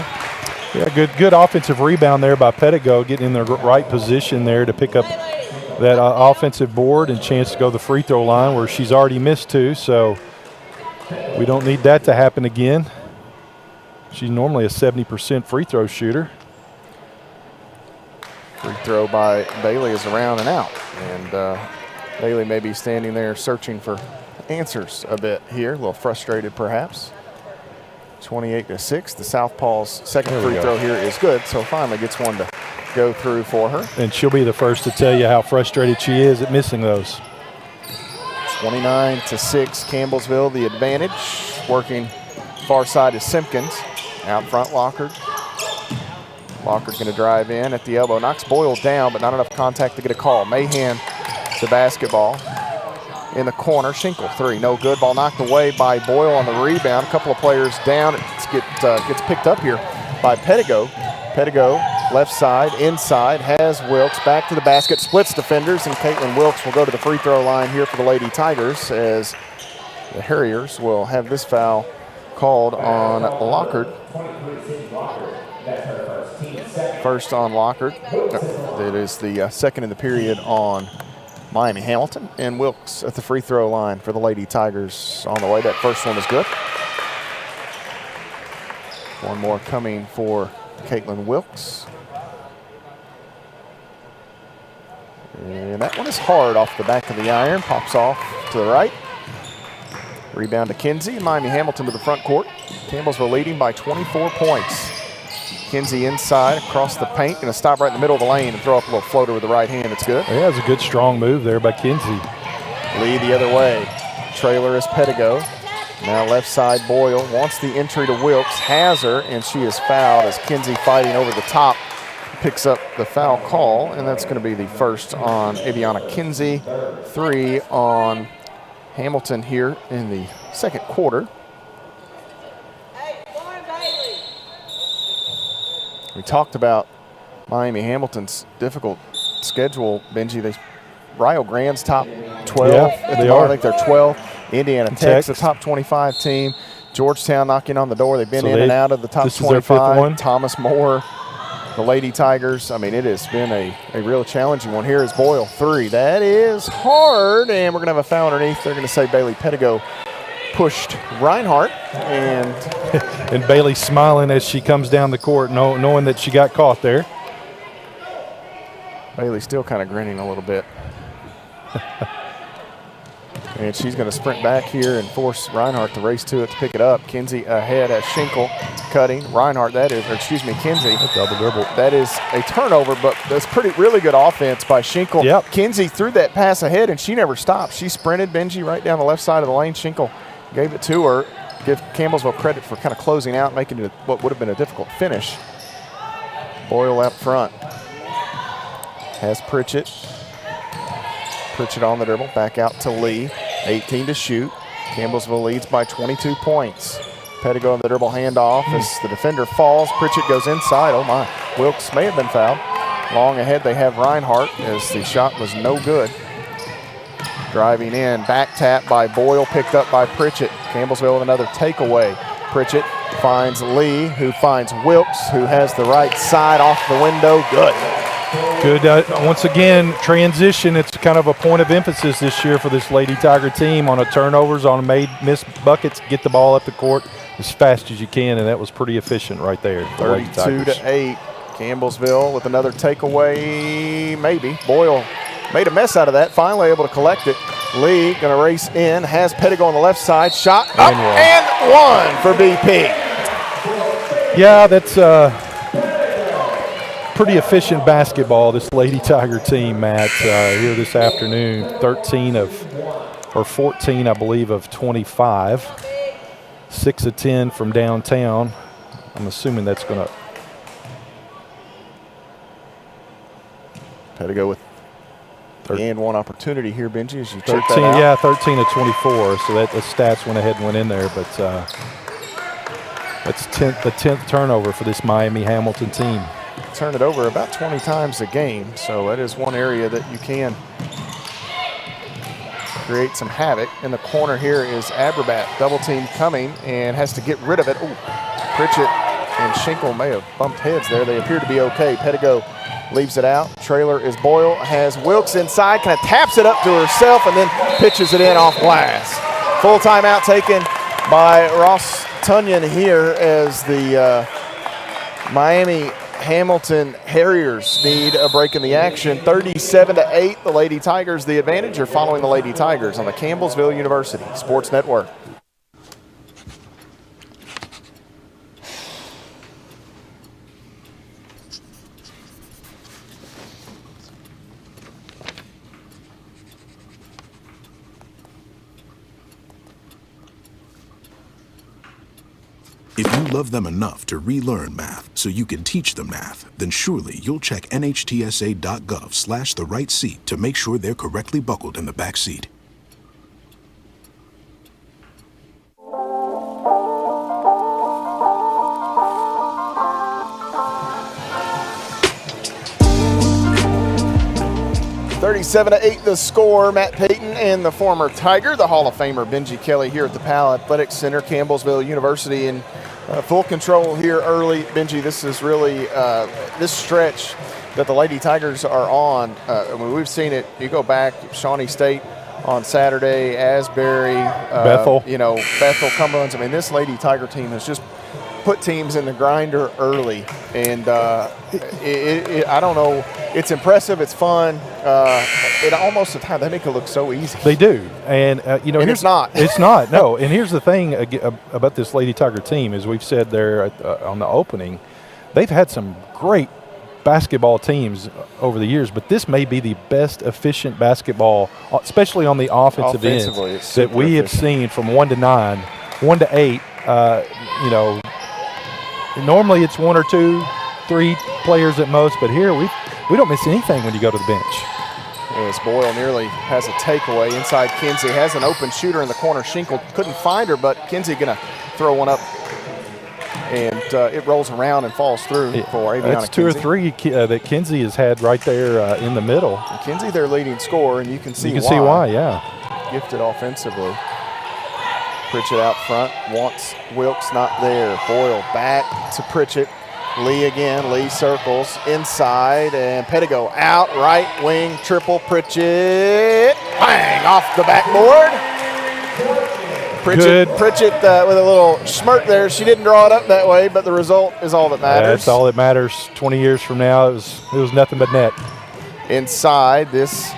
Yeah, good offensive rebound there by Pedigo, getting in the right position there to pick up that offensive board and chance to go to the free throw line where she's already missed 2. So we don't need that to happen again. She's normally a 70% free throw shooter. Free throw by Bailey is around and out. And Bailey may be standing there searching for answers a bit here, a little frustrated perhaps. 28-6. The Southpaw's second free throw here is good, so finally gets one to go through for her. And she'll be the first to tell you how frustrated she is at missing those. 29-6, Campbellsville the advantage. Working far side is Simpkins. Out front, Lockard. Lockard going to drive in at the elbow. Knocks Boyle down, but not enough contact to get a call. Mahan the basketball in the corner. Schinkel, 3, no good. Ball knocked away by Boyle on the rebound. A couple of players down. It gets picked up here by Pedigo. Pedigo, left side, inside, has Wilkes back to the basket, splits defenders, and Caitlin Wilkes will go to the free throw line here for the Lady Tigers as the Harriers will have this foul called on Lockard. First on Lockard. It is the second in the period on Miami Hamilton, and Wilkes at the free throw line for the Lady Tigers on the way. That first one is good. One more coming for Caitlin Wilkes. And that one is hard off the back of the iron. Pops off to the right. Rebound to Kinsey. Miami Hamilton to the front court. Campbellsville leading by 24 points. Kinsey inside across the paint. Going to stop right in the middle of the lane and throw up a little floater with the right hand. It's good. Yeah, it's a good strong move there by Kinsey. Lee the other way. Trailer is Pedigo. Now left side Boyle wants the entry to Wilkes. Has her, and she is fouled as Kinsey fighting over the top. Picks up the foul call, and that's going to be the first on Aviana Kinsey. 3 on Hamilton here in the second quarter. We talked about Miami Hamilton's difficult schedule, Benji. Rio Grande's top 12. Yeah, they are. I think they're 12. Indiana Tech's a Tech's top 25 team. Georgetown knocking on the door. They've been in and out of the top this 25. is their 5th one. Thomas More, the Lady Tigers. I mean, it has been a real challenging one. Here is Boyle, 3. That is hard, and we're going to have a foul underneath. They're going to say Bailey Pedigo pushed Reinhardt. And Bailey smiling as she comes down the court, knowing that she got caught there. Bailey still kind of grinning a little bit. And she's going to sprint back here and force Reinhardt to race to it to pick it up. Kinsey ahead at Schenkel, cutting. Reinhardt, Kinsey. A double dribble. That is a turnover, but that's really good offense by Schenkel. Yep. Kinsey threw that pass ahead, and she never stopped. She sprinted, Benji, right down the left side of the lane. Schenkel gave it to her. Give Campbellsville credit for kind of closing out, making it what would have been a difficult finish. Boyle up front. Has Pritchett. Pritchett on the dribble, back out to Lee. 18 to shoot. Campbellsville leads by 22 points. Pedigo on the dribble handoff as the defender falls. Pritchett goes inside. Oh my. Wilkes may have been fouled. Long ahead they have Reinhardt as the shot was no good. Driving in, back tap by Boyle, picked up by Pritchett. Campbellsville with another takeaway. Pritchett finds Lee, who finds Wilkes, who has the right side off the window. Good. Good. Once again, transition. It's kind of a point of emphasis this year for this Lady Tiger team on turnovers, on missed buckets. Get the ball up the court as fast as you can, and that was pretty efficient right there. 32-8. Campbellsville with another takeaway, maybe. Boyle made a mess out of that, finally able to collect it. Lee going to race in, has Pedigo on the left side. Shot up and one for BP. Yeah, that's pretty efficient basketball, this Lady Tiger team, Matt, here this afternoon. 14, I believe, of 25. 6 of 10 from downtown. I'm assuming that's going to. Pedigo with and one opportunity here, Benji, as you check 13, that out. yeah, 13 of 24. So the stats went ahead and went in there, but that's the 10th turnover for this Miami Hamilton team. Turn it over about 20 times a game, so that is one area that you can create some havoc. In the corner here is Aberbat, double team coming and has to get rid of it. Ooh, Pritchett and Schenkel may have bumped heads there. They appear to be okay. Pedigo leaves it out. Trailer is Boyle, has Wilkes inside, kind of taps it up to herself and then pitches it in off glass. Full timeout taken by Ross Tunyon here as the Miami Hamilton Harriers need a break in the action. 37-8, the Lady Tigers the advantage. Are following the Lady Tigers on the Campbellsville University Sports Network. If you love them enough to relearn math so you can teach them math, then surely you'll check nhtsa.gov/the-right-seat to make sure they're correctly buckled in the back seat. (37-8) the score. Matt Payton and the former Tiger, the Hall of Famer Benji Kelly, here at the Powell Athletic Center, Campbellsville University, in full control here early. Benji, this is really this stretch that the Lady Tigers are on. I mean, we've seen it. You go back, Shawnee State on Saturday, Asbury, Bethel. Bethel, Cumberland. I mean, this Lady Tiger team has just put teams in the grinder early, and I don't know. It's impressive. It's fun. It almost at times they make it look so easy. They do, and and it's not. It's not. No. And here's the thing about this Lady Tiger team, as we've said there on the opening, they've had some great basketball teams over the years, but this may be the best efficient basketball, especially on the offensive end, that we have seen from 1 to 9, 1 to 8. Normally it's 1 or 2, 3 players at most, but here we don't miss anything when you go to the bench. As Boyle nearly has a takeaway inside Kinsey, has an open shooter in the corner. Schenkel couldn't find her, but Kinsey gonna throw one up and it rolls around and falls through for Aviana That's 2 or Kinsey. 3 that Kinsey has had right there in the middle. And Kinsey, their leading scorer, and you can see see why, yeah. Gifted offensively. Pritchett out front, wants Wilkes, not there. Boyle back to Pritchett. Lee again, Lee circles inside, and Pettigo out, right wing, triple Pritchett, bang, off the backboard. Pritchett with a little smirk there. She didn't draw it up that way, but the result is all that matters. That's all that matters. 20 years from now, it was nothing but net. Inside, this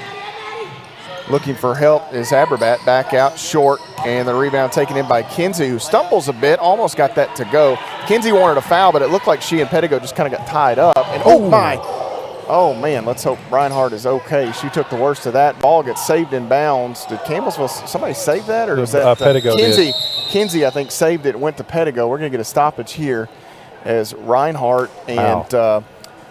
looking for help is Aberbat, back out short, and the rebound taken in by Kinsey, who stumbles a bit, almost got that to go. Kinsey wanted a foul, but it looked like she and Pettigo just kind of got tied up. And oh man, let's hope Reinhardt is okay. She took the worst of that. Ball gets saved in bounds. Did Campbellsville, somebody save that, or was that Pettigo Kinsey? Did. Kinsey, I think, saved it. Went to Pettigo. We're going to get a stoppage here as Reinhardt and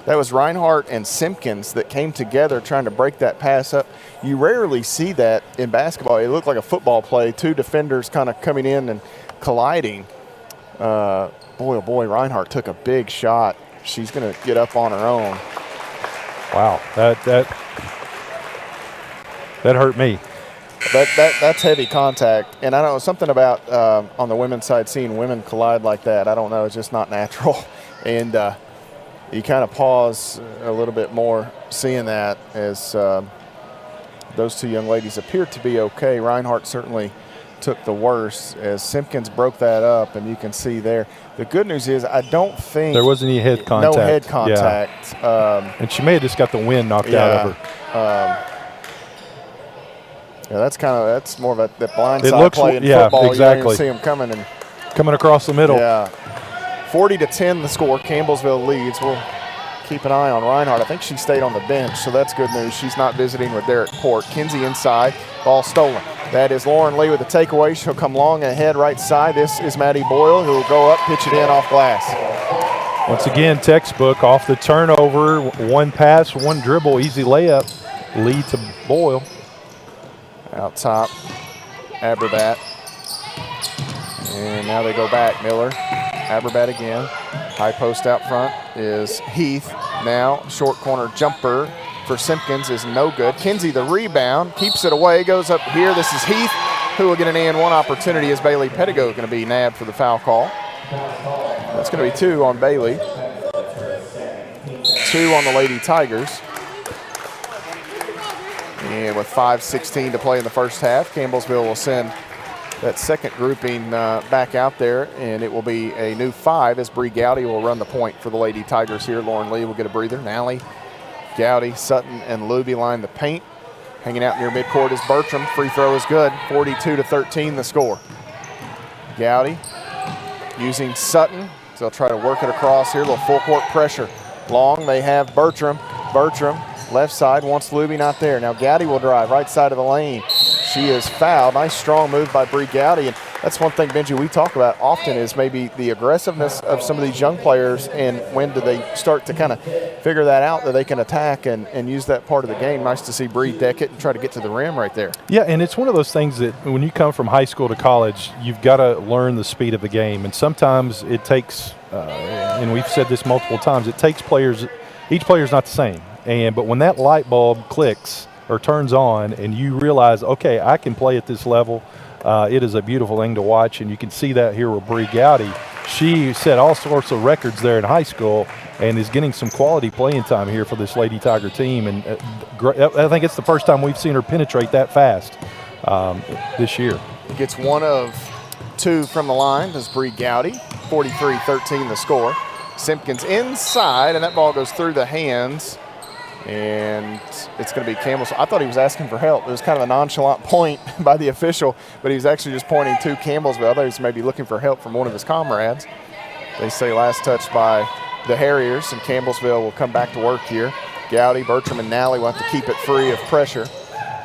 that was Reinhardt and Simpkins that came together trying to break that pass up. You rarely see that in basketball. It looked like a football play, 2 defenders kind of coming in and colliding. Boy, oh boy, Reinhardt took a big shot. She's going to get up on her own. Wow, that hurt me. That's heavy contact, and I don't know, something about on the women's side seeing women collide like that. I don't know, it's just not natural, and you kind of pause a little bit more seeing that as those 2 young ladies appear to be okay. Reinhardt certainly took the worst as Simpkins broke that up, and you can see there. The good news is I don't think there wasn't any head contact. No head contact. Yeah. And she may have just got the wind knocked out of her. That's more of that blindside play in football. Exactly. You don't even see them coming across the middle. Yeah. 40-10 the score. Campbellsville leads. We'll keep an eye on Reinhardt. I think she stayed on the bench, so that's good news. She's not visiting with Derek Port. Kinsey inside, ball stolen. That is Lauren Lee with the takeaway. She'll come long ahead right side. This is Maddie Boyle, who will go up, pitch it in off glass. Once again, textbook off the turnover. 1 pass, 1 dribble, easy layup. Lee to Boyle. Out top, Aberbat. And now they go back. Miller, Aberbat again. High post out front is Heath. Now short corner jumper for Simpkins is no good. Kinsey the rebound, keeps it away, goes up here. This is Heath, who will get an and-1 opportunity as Bailey Pettigo going to be nabbed for the foul call. That's going to be 2 on Bailey. 2 on the Lady Tigers. And with 5:16 to play in the first half, Campbellsville will send that second grouping back out there, and it will be a new 5 as Bree Gowdy will run the point for the Lady Tigers here. Lauren Lee will get a breather. Nally, Gowdy, Sutton, and Luby line the paint. Hanging out near midcourt is Bertram. Free throw is good. 42-13 the score. Gowdy using Sutton. So they'll try to work it across here. A little full court pressure. Long, they have Bertram. Bertram, left side, wants Luby, not there. Now Gowdy will drive right side of the lane. She is fouled. Nice strong move by Bree Gowdy. And that's one thing, Benji, we talk about often is maybe the aggressiveness of some of these young players and when do they start to kind of figure that out that they can attack and use that part of the game. Nice to see Bree deck it and try to get to the rim right there. Yeah, and it's one of those things that when you come from high school to college, you've got to learn the speed of the game. And sometimes it takes, and we've said this multiple times, it takes players, each player is not the same. But when that light bulb clicks or turns on and you realize, okay, I can play at this level, it is a beautiful thing to watch, and you can see that here with Bree Gowdy. She set all sorts of records there in high school and is getting some quality playing time here for this Lady Tiger team. And I think it's the first time we've seen her penetrate that fast this year. Gets 1 of 2 from the line as Bree Gowdy. 43-13 the score. Simpkins inside, and that ball goes through the hands. And it's going to be Campbell's. I thought he was asking for help. It was kind of a nonchalant point by the official, but he was actually just pointing to Campbellsville. I thought he was maybe looking for help from one of his comrades. They say last touch by the Harriers, and Campbellsville will come back to work here. Gowdy, Bertram, and Nally will have to keep it free of pressure.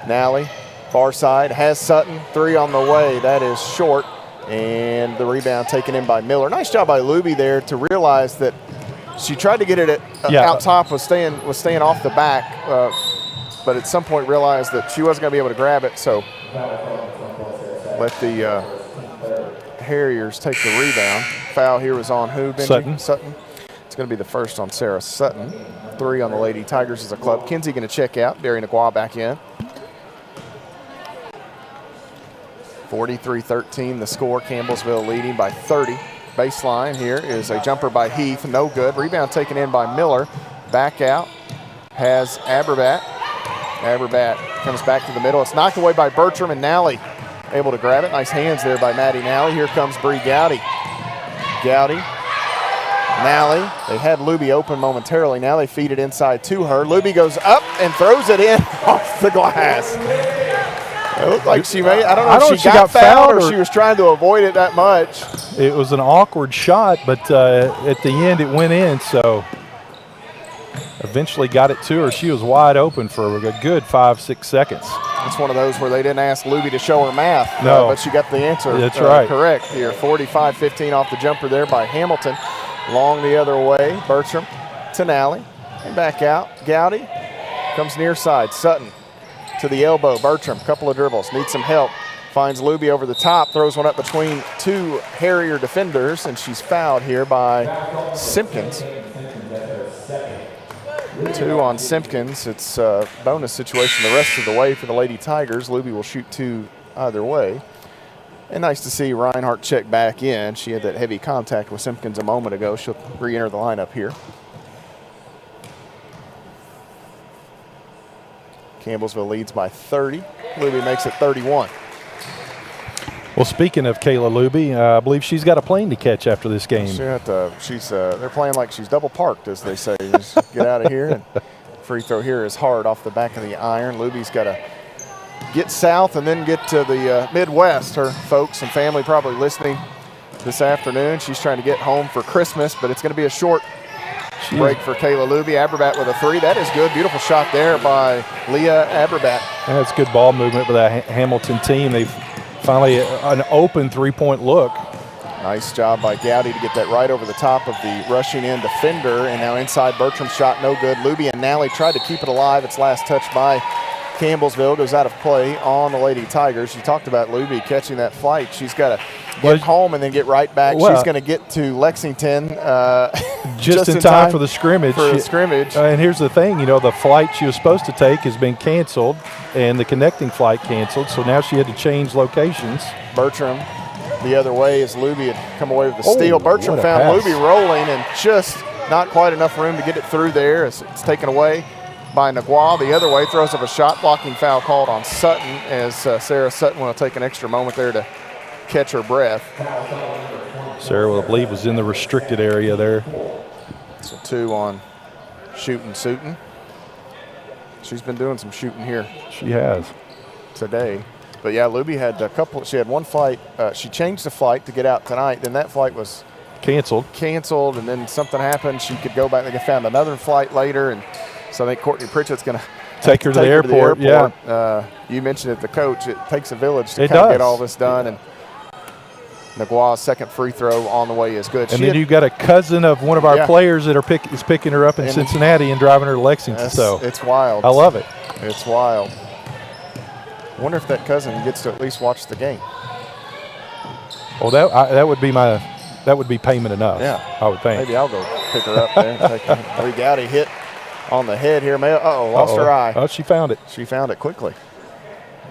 Nally, far side, has Sutton. 3 on the way. That is short, and the rebound taken in by Miller. Nice job by Luby there to realize that she tried to get it out top, was staying off the back, but at some point realized that she wasn't going to be able to grab it, so let the Harriers take the rebound. Foul here was on who, Benji? Sutton. It's going to be the first on Sarah Sutton. 3 on the Lady Tigers as a club. Kinsey going to check out. Darian Agua back in. 43-13 the score. Campbellsville leading by 30. Baseline here is a jumper by Heath. No good. Rebound taken in by Miller. Back out has Aberbat. Aberbat comes back to the middle. It's knocked away by Bertram, and Nally able to grab it. Nice hands there by Maddie Nally. Here comes Bree Gowdy. Gowdy. Nally. They had Luby open momentarily. Now they feed it inside to her. Luby goes up and throws it in off the glass. It looked like she may. I don't know if she got fouled or she was trying to avoid it that much. It was an awkward shot, but at the end it went in, so eventually got it to her. She was wide open for a good 5-6 seconds. It's one of those where they didn't ask Luby to show her math. No. But she got the answer That's right. correct here. 45-15 off the jumper there by Hamilton. Long the other way. Bertram to Nally. And back out. Gowdy comes near side. Sutton to the elbow. Bertram, couple of dribbles. Needs some help. Finds Luby over the top. Throws one up between 2 Harrier defenders. And she's fouled here by Simpkins. 2 on Simpkins. It's a bonus situation the rest of the way for the Lady Tigers. Luby will shoot 2 either way. And nice to see Reinhardt check back in. She had that heavy contact with Simpkins a moment ago. She'll re-enter the lineup here. Campbellsville leads by 30. Luby makes it 31. Well, speaking of Kayla Luby, I believe she's got a plane to catch after this game. They're playing like she's double parked, as they say. Just get out of here. And free throw here is hard off the back of the iron. Luby's got to get south and then get to the Midwest. Her folks and family probably listening this afternoon. She's trying to get home for Christmas, but it's going to be a short break for Kayla Luby. Aberbat with a 3. That is good. Beautiful shot there by Leah Aberbat. That's good ball movement by that Hamilton team. They've finally an open 3-point look. Nice job by Gowdy to get that right over the top of the rushing in defender. And now inside, Bertram's shot no good. Luby and Nally tried to keep it alive. It's last touch by Campbellsville, goes out of play on the Lady Tigers. You talked about Luby catching that flight. She's got to get home and then get right back. She's going to get to Lexington just in time for the scrimmage. And here's the thing, the flight she was supposed to take has been canceled and the connecting flight canceled, so now she had to change locations. Bertram the other way as Luby had come away with the steal. Bertram found Luby rolling and just not quite enough room to get it through there as it's taken away by Nagua. The other way, throws up a shot blocking foul called on Sutton as Sarah Sutton will take an extra moment there to catch her breath. Sarah, I believe, was in the restricted area there. So 2 on shooting Sutton. She's been doing some shooting here. She has. Today. But yeah, Luby had she had one flight. She changed the flight to get out tonight. Then that flight was canceled, and then something happened. She could go back. They found another flight later, and so I think Courtney Pritchett's going to take her to the airport. Yeah. You mentioned it, the coach. It takes a village to kind of get all this done. And Nagua's second free throw on the way is good. And then you got a cousin of one of our players that is picking her up in Cincinnati and driving her to Lexington. So it's wild. I love it. It's wild. I wonder if that cousin gets to at least watch the game. Well, that would be payment enough. Yeah, I would think. Maybe I'll go pick her up there. Gowdy hit on the head here. Lost her eye. Oh, she found it. She found it quickly.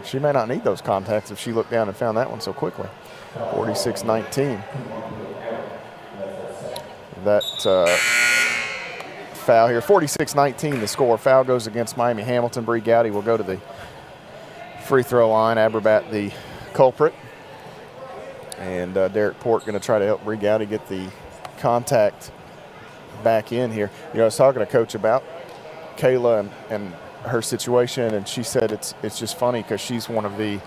She may not need those contacts if she looked down and found that one so quickly. 46-19. That foul here. 46-19 the score. Foul goes against Miami Hamilton. Bree Gowdy will go to the free throw line. Aberbat the culprit. And Derek Port going to try to help Bree Gowdy get the contact back in here. I was talking to Coach about Kayla and her situation, and she said it's just funny because she's one of the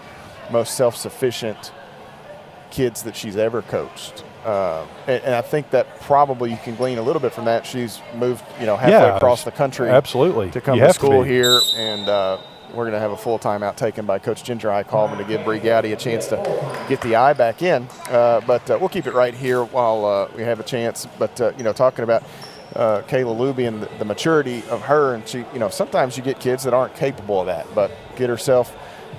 most self-sufficient kids that she's ever coached. And I think that probably you can glean a little bit from that. She's moved, halfway across the country. Absolutely. To come to school here, and we're going to have a full timeout taken by Coach Ginger I. Coleman to give Bree Gowdy a chance to get the eye back in. But we'll keep it right here while we have a chance. But, talking about Kayla Luby and the maturity of her, and she, sometimes you get kids that aren't capable of that, but get herself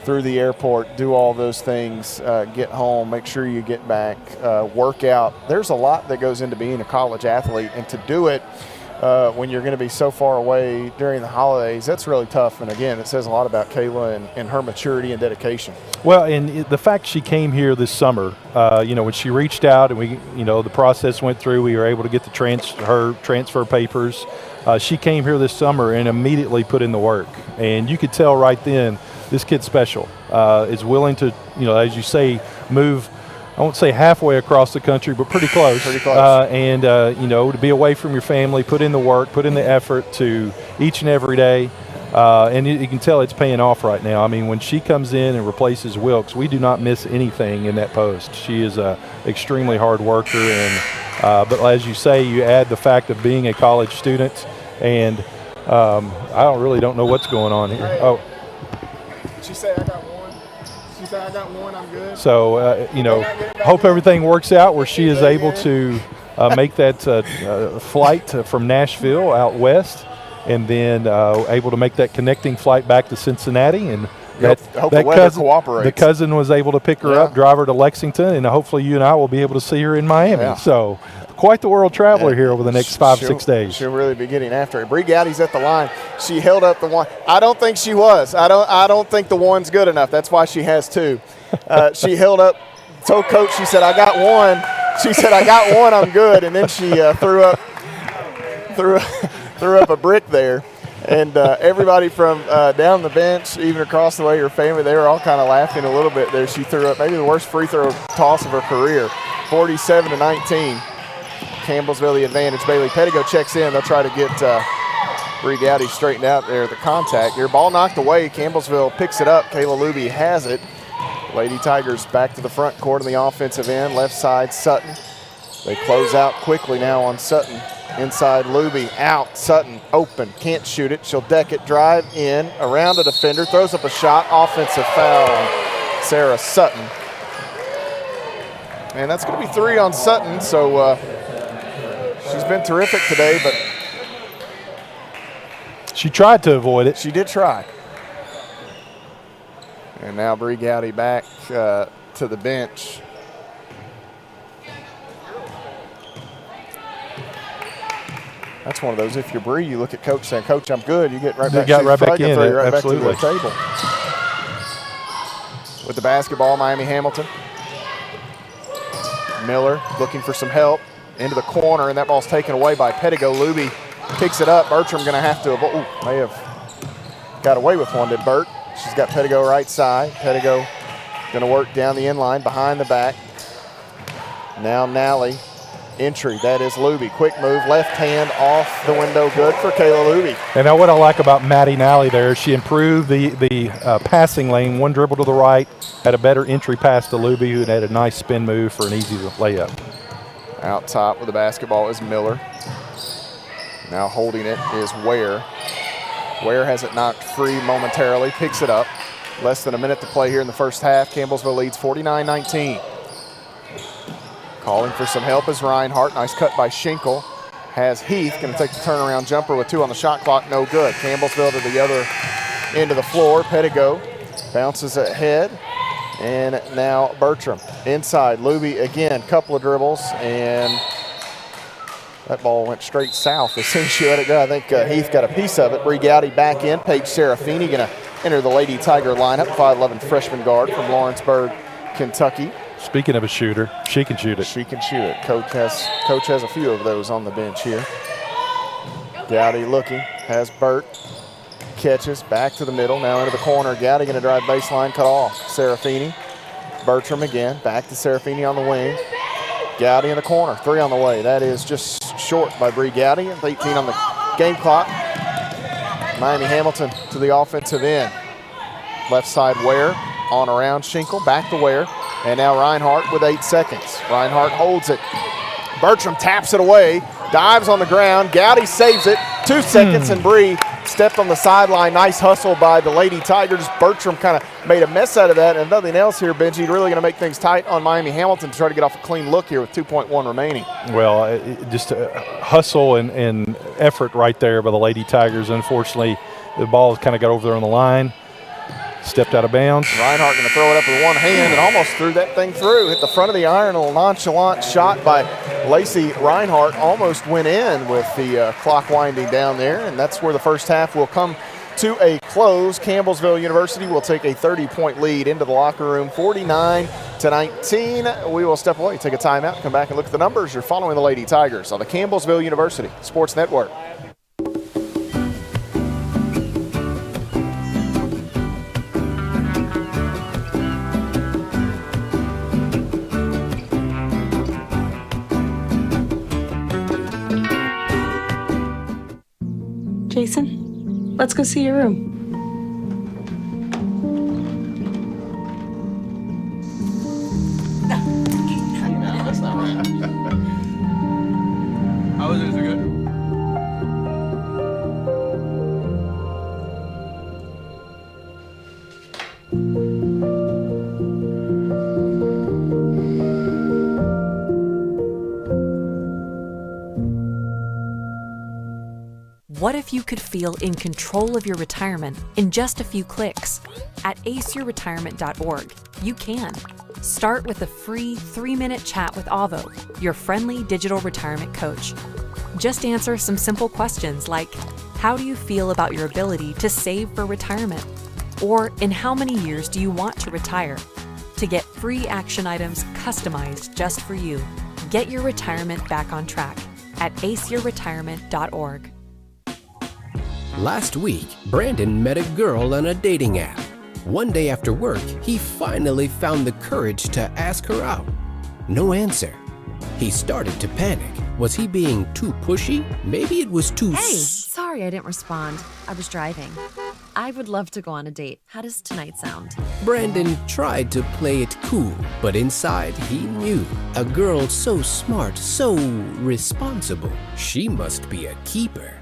through the airport, do all those things, get home, make sure you get back, work out. There's a lot that goes into being a college athlete, and to do it when you're going to be so far away during the holidays, that's really tough. And again, it says a lot about Kayla and her maturity and dedication. Well, and the fact she came here this summer, when she reached out and the process went through, we were able to get her transfer papers. She came here this summer and immediately put in the work. And you could tell right then, this kid's special, is willing to, as you say, move, I won't say halfway across the country, but pretty close. Pretty close. To be away from your family, put in the work, put in the effort to each and every day. And you can tell it's paying off right now. I mean, when she comes in and replaces Wilkes, we do not miss anything in that post. She is an extremely hard worker. But as you say, you add the fact of being a college student, and I really don't know what's going on here. Oh. She said, I got one. She said, I got one, I'm good. So, hope everything works out where she is able to make that flight from Nashville out west, and then able to make that connecting flight back to Cincinnati. And hope the weather cooperates. The cousin was able to pick her up, drive her to Lexington, and hopefully you and I will be able to see her in Miami. Yeah. So, quite the world traveler here over the next 5-6 days. She'll really be getting after it. Bree Gowdy's at the line. She held up the one. I don't think she was. I don't think the one's good enough. That's why she has two. She held up, told Coach, she said, I got one. She said, I got one, I'm good. And then she threw up a brick there. And everybody from down the bench, even across the way, her family, they were all kind of laughing a little bit there. She threw up maybe the worst free throw toss of her career, 47-19. Campbellsville the advantage. Bailey Pettigo checks in. They'll try to get Bree Gowdy straightened out there, the contact. Here, ball knocked away. Campbellsville picks it up. Kayla Luby has it. Lady Tigers back to the front court on the offensive end. Left side, Sutton. They close out quickly now on Sutton. Inside, Luby out. Sutton open. Can't shoot it. She'll deck it. Drive in. Around a defender. Throws up a shot. Offensive foul on Sarah Sutton. And that's going to be 3 on Sutton. So, she's been terrific today, but she tried to avoid it. She did try. And now Bree Gowdy back to the bench. That's one of those, if you're Bree, you look at Coach saying, Coach, I'm good. You get right back, right back in. Right Absolutely. back to the table. With the basketball, Miami Hamilton. Miller looking for some help. Into the corner, and that ball's taken away by Pettigo. Luby picks it up. Bertram going to have to, may have got away with one, did Bert? She's got Pettigo right side. Pettigo going to work down the inline, behind the back. Now Nally, entry, that is Luby. Quick move, left hand off the window, good for Kayla Luby. And now what I like about Maddie Nally there, she improved the passing lane, one dribble to the right, had a better entry pass to Luby, who had a nice spin move for an easy layup. Out top with the basketball is Miller. Now holding it is Ware. Ware has it knocked free momentarily, picks it up. Less than a minute to play here in the first half. Campbellsville leads 49-19. Calling for some help is Reinhardt. Nice cut by Schinkel. Has Heath, going to take the turnaround jumper with 2 on the shot clock, no good. Campbellsville to the other end of the floor. Pettigo bounces ahead. And now Bertram inside. Luby again, couple of dribbles, and that ball went straight south as soon as she let it go. I think Heath got a piece of it. Bree Gowdy back in. Paige Serafini going to enter the Lady Tiger lineup. 5'11" freshman guard from Lawrenceburg, Kentucky. Speaking of a shooter, she can shoot it. She can shoot it. Coach has a few of those on the bench here. Gowdy looking, has Burt. Catches, back to the middle, now into the corner. Gowdy going to drive baseline, cut off. Serafini, Bertram again, back to Serafini on the wing. Gowdy in the corner, 3 on the way. That is just short by Bree Gowdy, 18 on the game clock. Miami Hamilton to the offensive end. Left side Ware, on around Schinkel, back to Ware. And now Reinhardt with 8 seconds. Reinhardt holds it. Bertram taps it away, dives on the ground. Gowdy saves it, 2 seconds, and Bree stepped on the sideline. Nice hustle by the Lady Tigers. Bertram kind of made a mess out of that. And nothing else here, Benji, really going to make things tight on Miami Hamilton to try to get off a clean look here with 2.1 remaining. Well, just a hustle and effort right there by the Lady Tigers. Unfortunately, the ball kind of got over there on the line. stepped out of bounds. Reinhardt going to throw it up with one hand and almost threw that thing through. Hit the front of the iron. A little nonchalant shot by Lacey Reinhardt. Almost went in with the clock winding down there, and that's where the first half will come to a close. Campbellsville University will take a 30-point lead into the locker room, 49-19. We will step away, take a timeout, come back and look at the numbers. You're following the Lady Tigers on the Campbellsville University Sports Network. Jason, let's go see your room. That's not right. How was it? Is it good? What if you could feel in control of your retirement in just a few clicks? At aceyourretirement.org, you can. Start with a free 3-minute chat with Avo, your friendly digital retirement coach. Just answer some simple questions like, how do you feel about your ability to save for retirement? Or in how many years do you want to retire? To get free action items customized just for you, get your retirement back on track at aceyourretirement.org. Last week, Brandon met a girl on a dating app. One day after work, he finally found the courage to ask her out. No answer. He started to panic. Was he being too pushy? Maybe it was too... Hey, sorry I didn't respond. I was driving. I would love to go on a date. How does tonight sound? Brandon tried to play it cool, but inside he knew. A girl so smart, so responsible. She must be a keeper.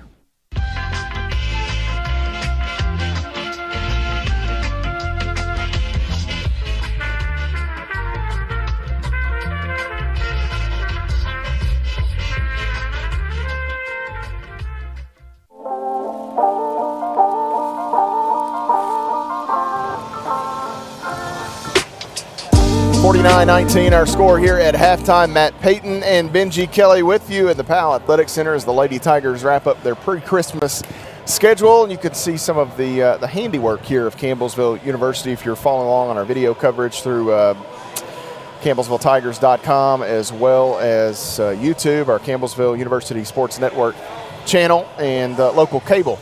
(49-19) our score here at halftime. Matt Payton and Benji Kelly with you at the Powell Athletic Center as the Lady Tigers wrap up their pre-Christmas schedule. And you can see some of the handiwork here of Campbellsville University if you're following along on our video coverage through CampbellsvilleTigers.com as well as YouTube, our Campbellsville University Sports Network channel, and local cable.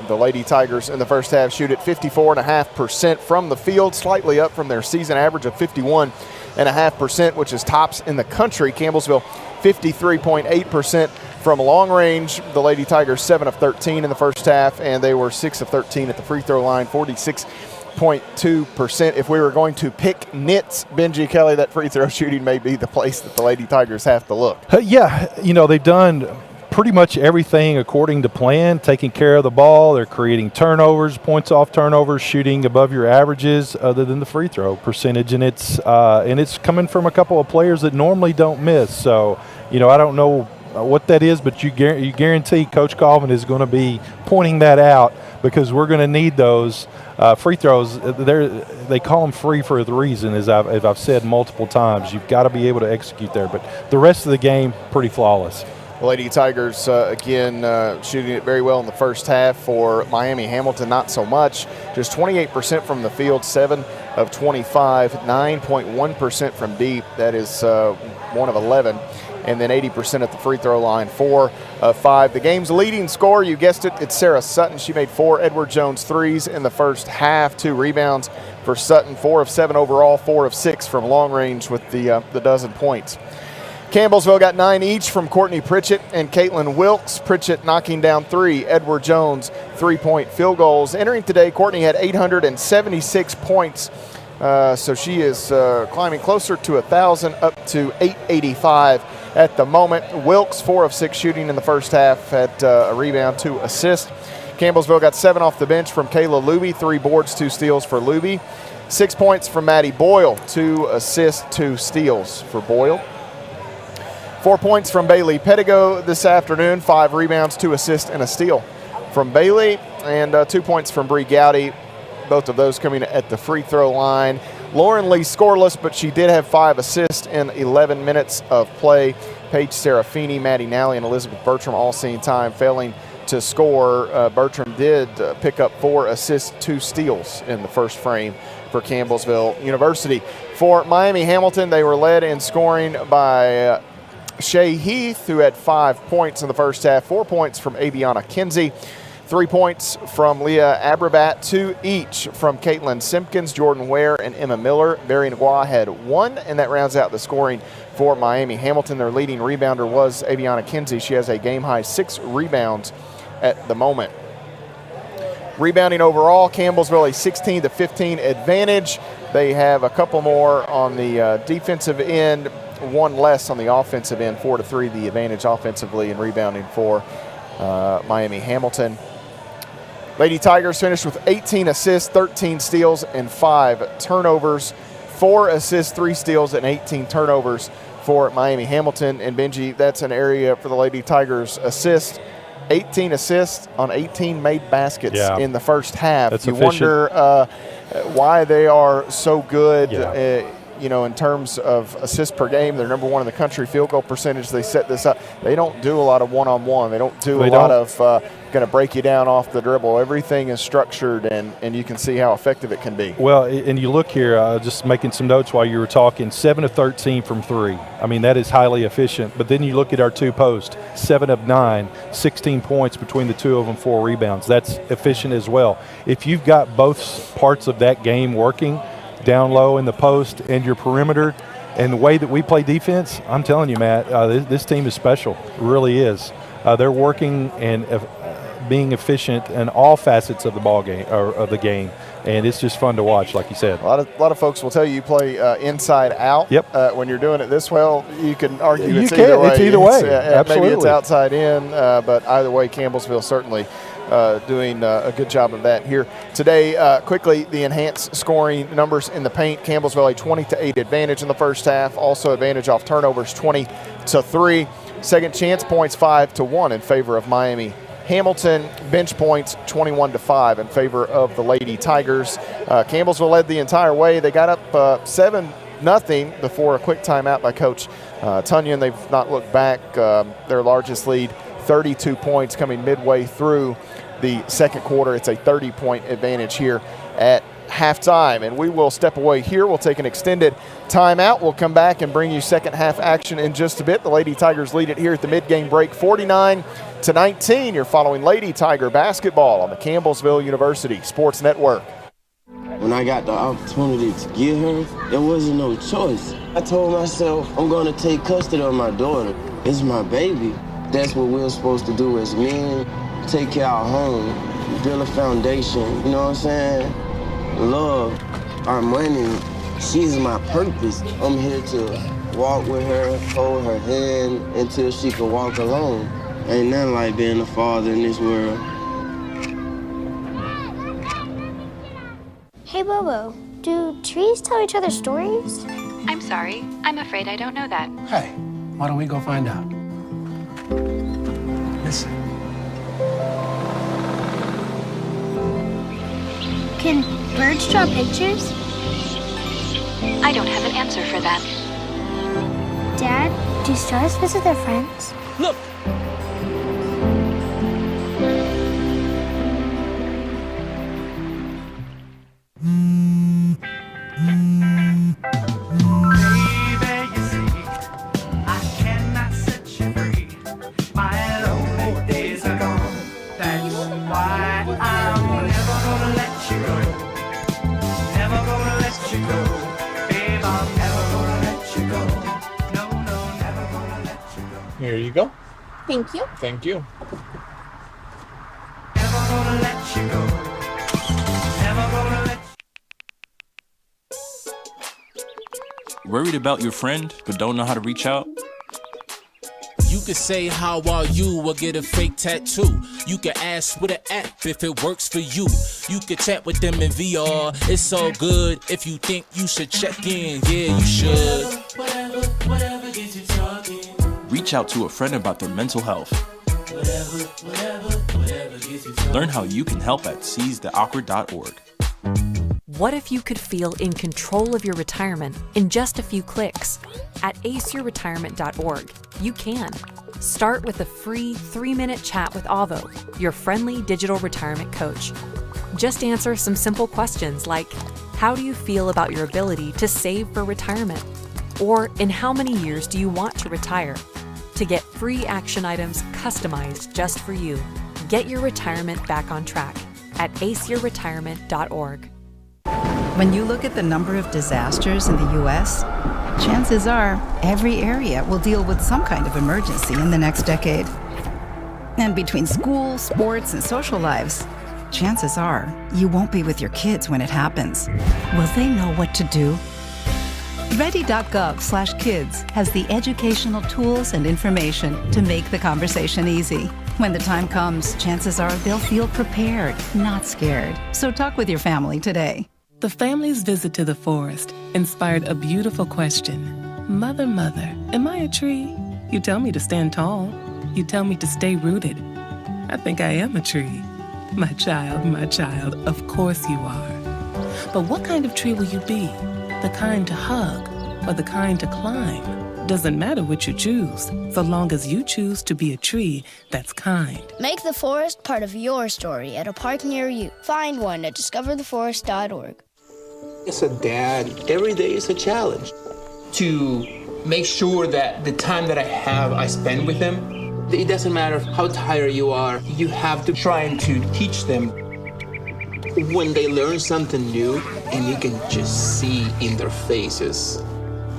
The Lady Tigers in the first half shoot at 54.5% from the field, slightly up from their season average of 51.5%, which is tops in the country. Campbellsville 53.8% from long range. The Lady Tigers 7 of 13 in the first half, and they were 6 of 13 at the free throw line, 46.2%. If we were going to pick nits, Benji Kelly, that free throw shooting may be the place that the Lady Tigers have to look. Yeah, they've done pretty much everything according to plan, taking care of the ball. They're creating turnovers, points off turnovers, shooting above your averages other than the free throw percentage. And it's coming from a couple of players that normally don't miss. So, I don't know what that is, but you guarantee Coach Colvin is going to be pointing that out because we're going to need those free throws. They call them free for the reason, as I've said multiple times. You've got to be able to execute there. But the rest of the game, pretty flawless. The Lady Tigers, again, shooting it very well in the first half. For Miami Hamilton, not so much. Just 28% from the field, 7 of 25, 9.1% from deep. That is 1 of 11. And then 80% at the free throw line, 4 of 5. The game's leading scorer, you guessed it, it's Sarah Sutton. She made 4 Edward Jones threes in the first half, 2 rebounds for Sutton, 4 of 7 overall, 4 of 6 from long range with the dozen points. Campbellsville got 9 each from Courtney Pritchett and Caitlin Wilkes. Pritchett knocking down 3 Edward Jones 3-point field goals. Entering today, Courtney had 876 points, so she is climbing closer to 1,000, up to 885 at the moment. Wilkes 4 of 6 shooting in the first half, had a rebound, 2 assists. Campbellsville got 7 off the bench from Kayla Luby, 3 boards, 2 steals for Luby. 6 points from Maddie Boyle, 2 assists, 2 steals for Boyle. 4 points from Bailey Pedigo this afternoon, 5 rebounds, 2 assists, and a steal from Bailey, and 2 points from Bree Gowdy, both of those coming at the free throw line. Lauren Lee scoreless, but she did have 5 assists in 11 minutes of play. Paige Serafini, Maddie Nally, and Elizabeth Bertram all seeing time, failing to score. Bertram did pick up 4 assists, 2 steals in the first frame for Campbellsville University. For Miami Hamilton, they were led in scoring by Shay Heath, who had 5 points in the first half, 4 points from Aviana Kinsey, 3 points from Leah Abrabat, 2 each from Caitlin Simpkins, Jordan Ware, and Emma Miller. Barry Ngwa had 1, and that rounds out the scoring for Miami Hamilton. Their leading rebounder was Aviana Kinsey. She has a game-high 6 rebounds at the moment. Rebounding overall, Campbellsville a 16-15 advantage. They have a couple more on the defensive end, 1 less on the offensive end, 4-3 the advantage offensively in rebounding for Miami Hamilton. Lady Tigers finished with 18 assists, 13 steals, and 5 turnovers. 4 assists, 3 steals, and 18 turnovers for Miami Hamilton. And Benji, that's an area for the Lady Tigers assist. 18 assists on 18 made baskets in the first half. That's you efficient. wonder why they are so good. Yeah. In terms of assists per game, they're number 1 in the country. Field goal percentage, they set this up. They don't do a lot of one-on-one. They don't do a lot of going to break you down off the dribble. Everything is structured, and you can see how effective it can be. Well, and you look here, just making some notes while you were talking, 7 of 13 from 3. I mean, that is highly efficient. But then you look at our 2 posts, 7 of 9, 16 points between the 2 of them, 4 rebounds. That's efficient as well. If you've got both parts of that game working, down low in the post and your perimeter, and the way that we play defense, I'm telling you, Matt, this team is special. It really is. They're working and being efficient in all facets of the ball game or of the game, and it's just fun to watch, like you said. A lot of folks will tell you play inside out. Yep. When you're doing it this well, you can argue You it's can. either way. It's either way. Absolutely. Maybe it's outside in, but either way, Campbellsville certainly doing a good job of that here today. Quickly, the enhanced scoring numbers in the paint. Campbellsville a 20-8 advantage in the first half. Also advantage off turnovers, 20-3. Second chance points, 5-1 in favor of Miami Hamilton. Bench points, 21-5 in favor of the Lady Tigers. Campbellsville led the entire way. They got up 7-0 before a quick timeout by Coach Tunyon. They've not looked back. Their largest lead, 32 points coming midway through the second quarter. It's a 30-point advantage here at halftime. And we will step away here. We'll take an extended timeout. We'll come back and bring you second half action in just a bit. The Lady Tigers lead it here at the mid-game break, 49-19. You're following Lady Tiger basketball on the Campbellsville University Sports Network. When I got the opportunity to get her, there wasn't no choice. I told myself, I'm going to take custody of my daughter. It's my baby. That's what we're supposed to do as men, take care of our home, build a foundation, you know what I'm saying? Love, our money, she's my purpose. I'm here to walk with her, hold her hand until she can walk alone. Ain't nothing like being a father in this world. Hey, Bobo, do trees tell each other stories? I'm sorry. I'm afraid I don't know that. Hey, why don't we go find out? Listen. Can birds draw pictures? I don't have an answer for that. Dad, do stars visit their friends? Look! Here you go. Thank you. Thank you. Worried about your friend but don't know how to reach out? You could say how are you or get a fake tattoo. You can ask with an app if it works for you. You could chat with them in VR. It's so good. If you think you should check in, yeah, you should. Whatever gets you talking. Reach out to a friend about their mental health. Whatever gets you talking. Learn how you can help at seizetheawkward.org. What if you could feel in control of your retirement in just a few clicks? At aceyourretirement.org, you can. Start with a free 3-minute chat with Avo, your friendly digital retirement coach. Just answer some simple questions like, how do you feel about your ability to save for retirement? Or in how many years do you want to retire? To get free action items customized just for you, get your retirement back on track at aceyourretirement.org. When you look at the number of disasters in the U.S., chances are every area will deal with some kind of emergency in the next decade. And between school, sports, and social lives, chances are you won't be with your kids when it happens. Will they know what to do? Ready.gov/kids has the educational tools and information to make the conversation easy. When the time comes, chances are they'll feel prepared, not scared. So talk with your family today. The family's visit to the forest inspired a beautiful question. Mother, mother, am I a tree? You tell me to stand tall. You tell me to stay rooted. I think I am a tree. My child, of course you are. But what kind of tree will you be? The kind to hug or the kind to climb? Doesn't matter what you choose, so long as you choose to be a tree that's kind. Make the forest part of your story at a park near you. Find one at discovertheforest.org. As a dad, every day is a challenge. To make sure that the time that I have, I spend with them. It doesn't matter how tired you are, you have to try and to teach them. When they learn something new, and you can just see in their faces,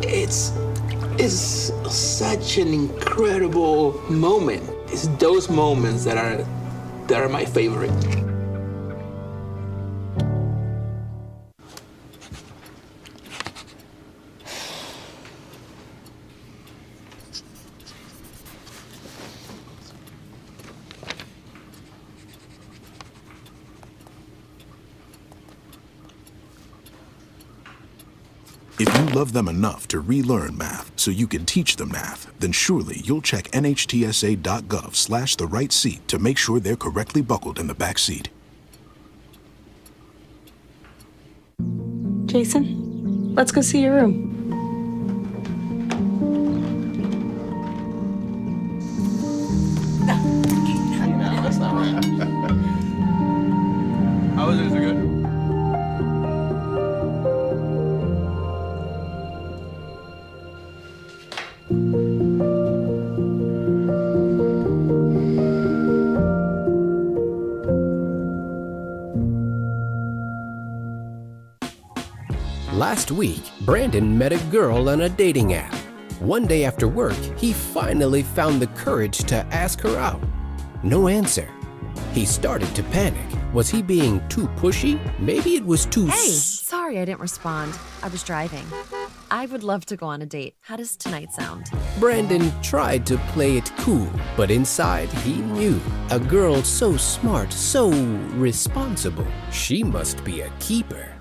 it's such an incredible moment. It's those moments that are my favorite. If you love them enough to relearn math so you can teach them math, then surely you'll check nhtsa.gov/the right seat to make sure they're correctly buckled in the back seat. Jason, let's go see your room. No, that's not right. How was it? Is it good? Last week, Brandon met a girl on a dating app. One day after work, he finally found the courage to ask her out. No answer. He started to panic. Was he being too pushy? Maybe it was too Hey, sorry I didn't respond. I was driving. I would love to go on a date. How does tonight sound? Brandon tried to play it cool, but inside he knew. A girl so smart, so responsible. She must be a keeper.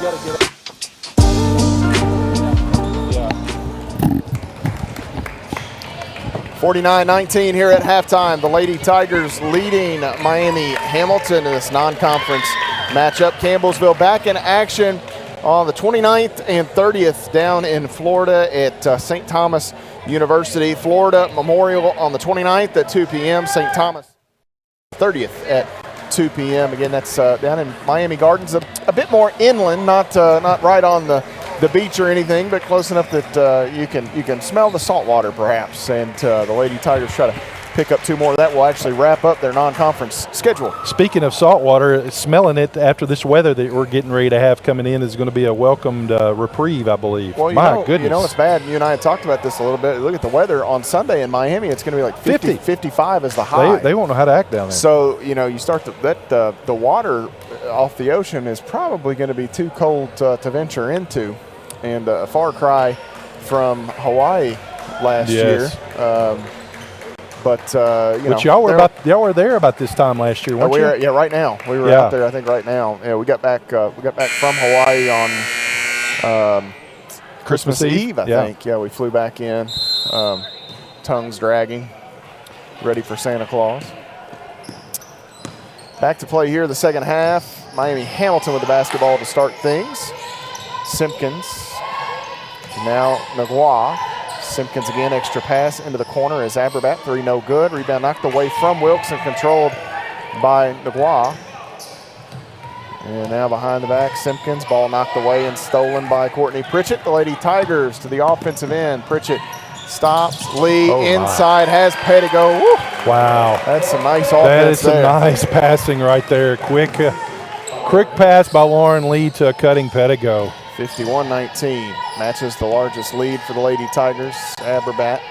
gotta get it. Yeah. 49-19 here at halftime. The Lady Tigers leading Miami Hamilton in this non-conference matchup. Campbellsville back in action on the 29th and 30th down in Florida at St. Thomas University. Florida Memorial on the 29th at 2 p.m. St. Thomas 30th at 2 p.m. Again, that's down in Miami Gardens, a bit more inland, not right on the beach or anything, but close enough that you can smell the salt water perhaps. And the Lady Tigers try to pick up 2 more. That will actually wrap up their non-conference schedule. Speaking of saltwater, smelling it after this weather that we're getting ready to have coming in is going to be a welcomed reprieve, I believe. Well, My goodness. You know, it's bad. You and I had talked about this a little bit. Look at the weather on Sunday in Miami. It's going to be like 50, 55 is the high. They won't know how to act down there. So, you know, you start the water off the ocean is probably going to be too cold to venture into. And a far cry from Hawaii last year. But y'all were there about this time last year, weren't you? Yeah, right now. We were out there, I think, right now. Yeah, we got back from Hawaii on Christmas Eve, I think. Yeah, we flew back in, tongues dragging, ready for Santa Claus. Back to play here the second half. Miami Hamilton with the basketball to start things. Simpkins, now Nagua. Simpkins again, extra pass into the corner as Aberbat, 3 no good. Rebound knocked away from Wilkes and controlled by Nagua. And now behind the back, Simpkins, ball knocked away and stolen by Courtney Pritchett. The Lady Tigers to the offensive end. Pritchett stops, Lee inside, has Pettigo. Woo. Wow. That's some nice offense. That is some nice passing right there. Quick pass by Lauren Lee to Cutting Pettigo. 51-19, matches the largest lead for the Lady Tigers. Aberbat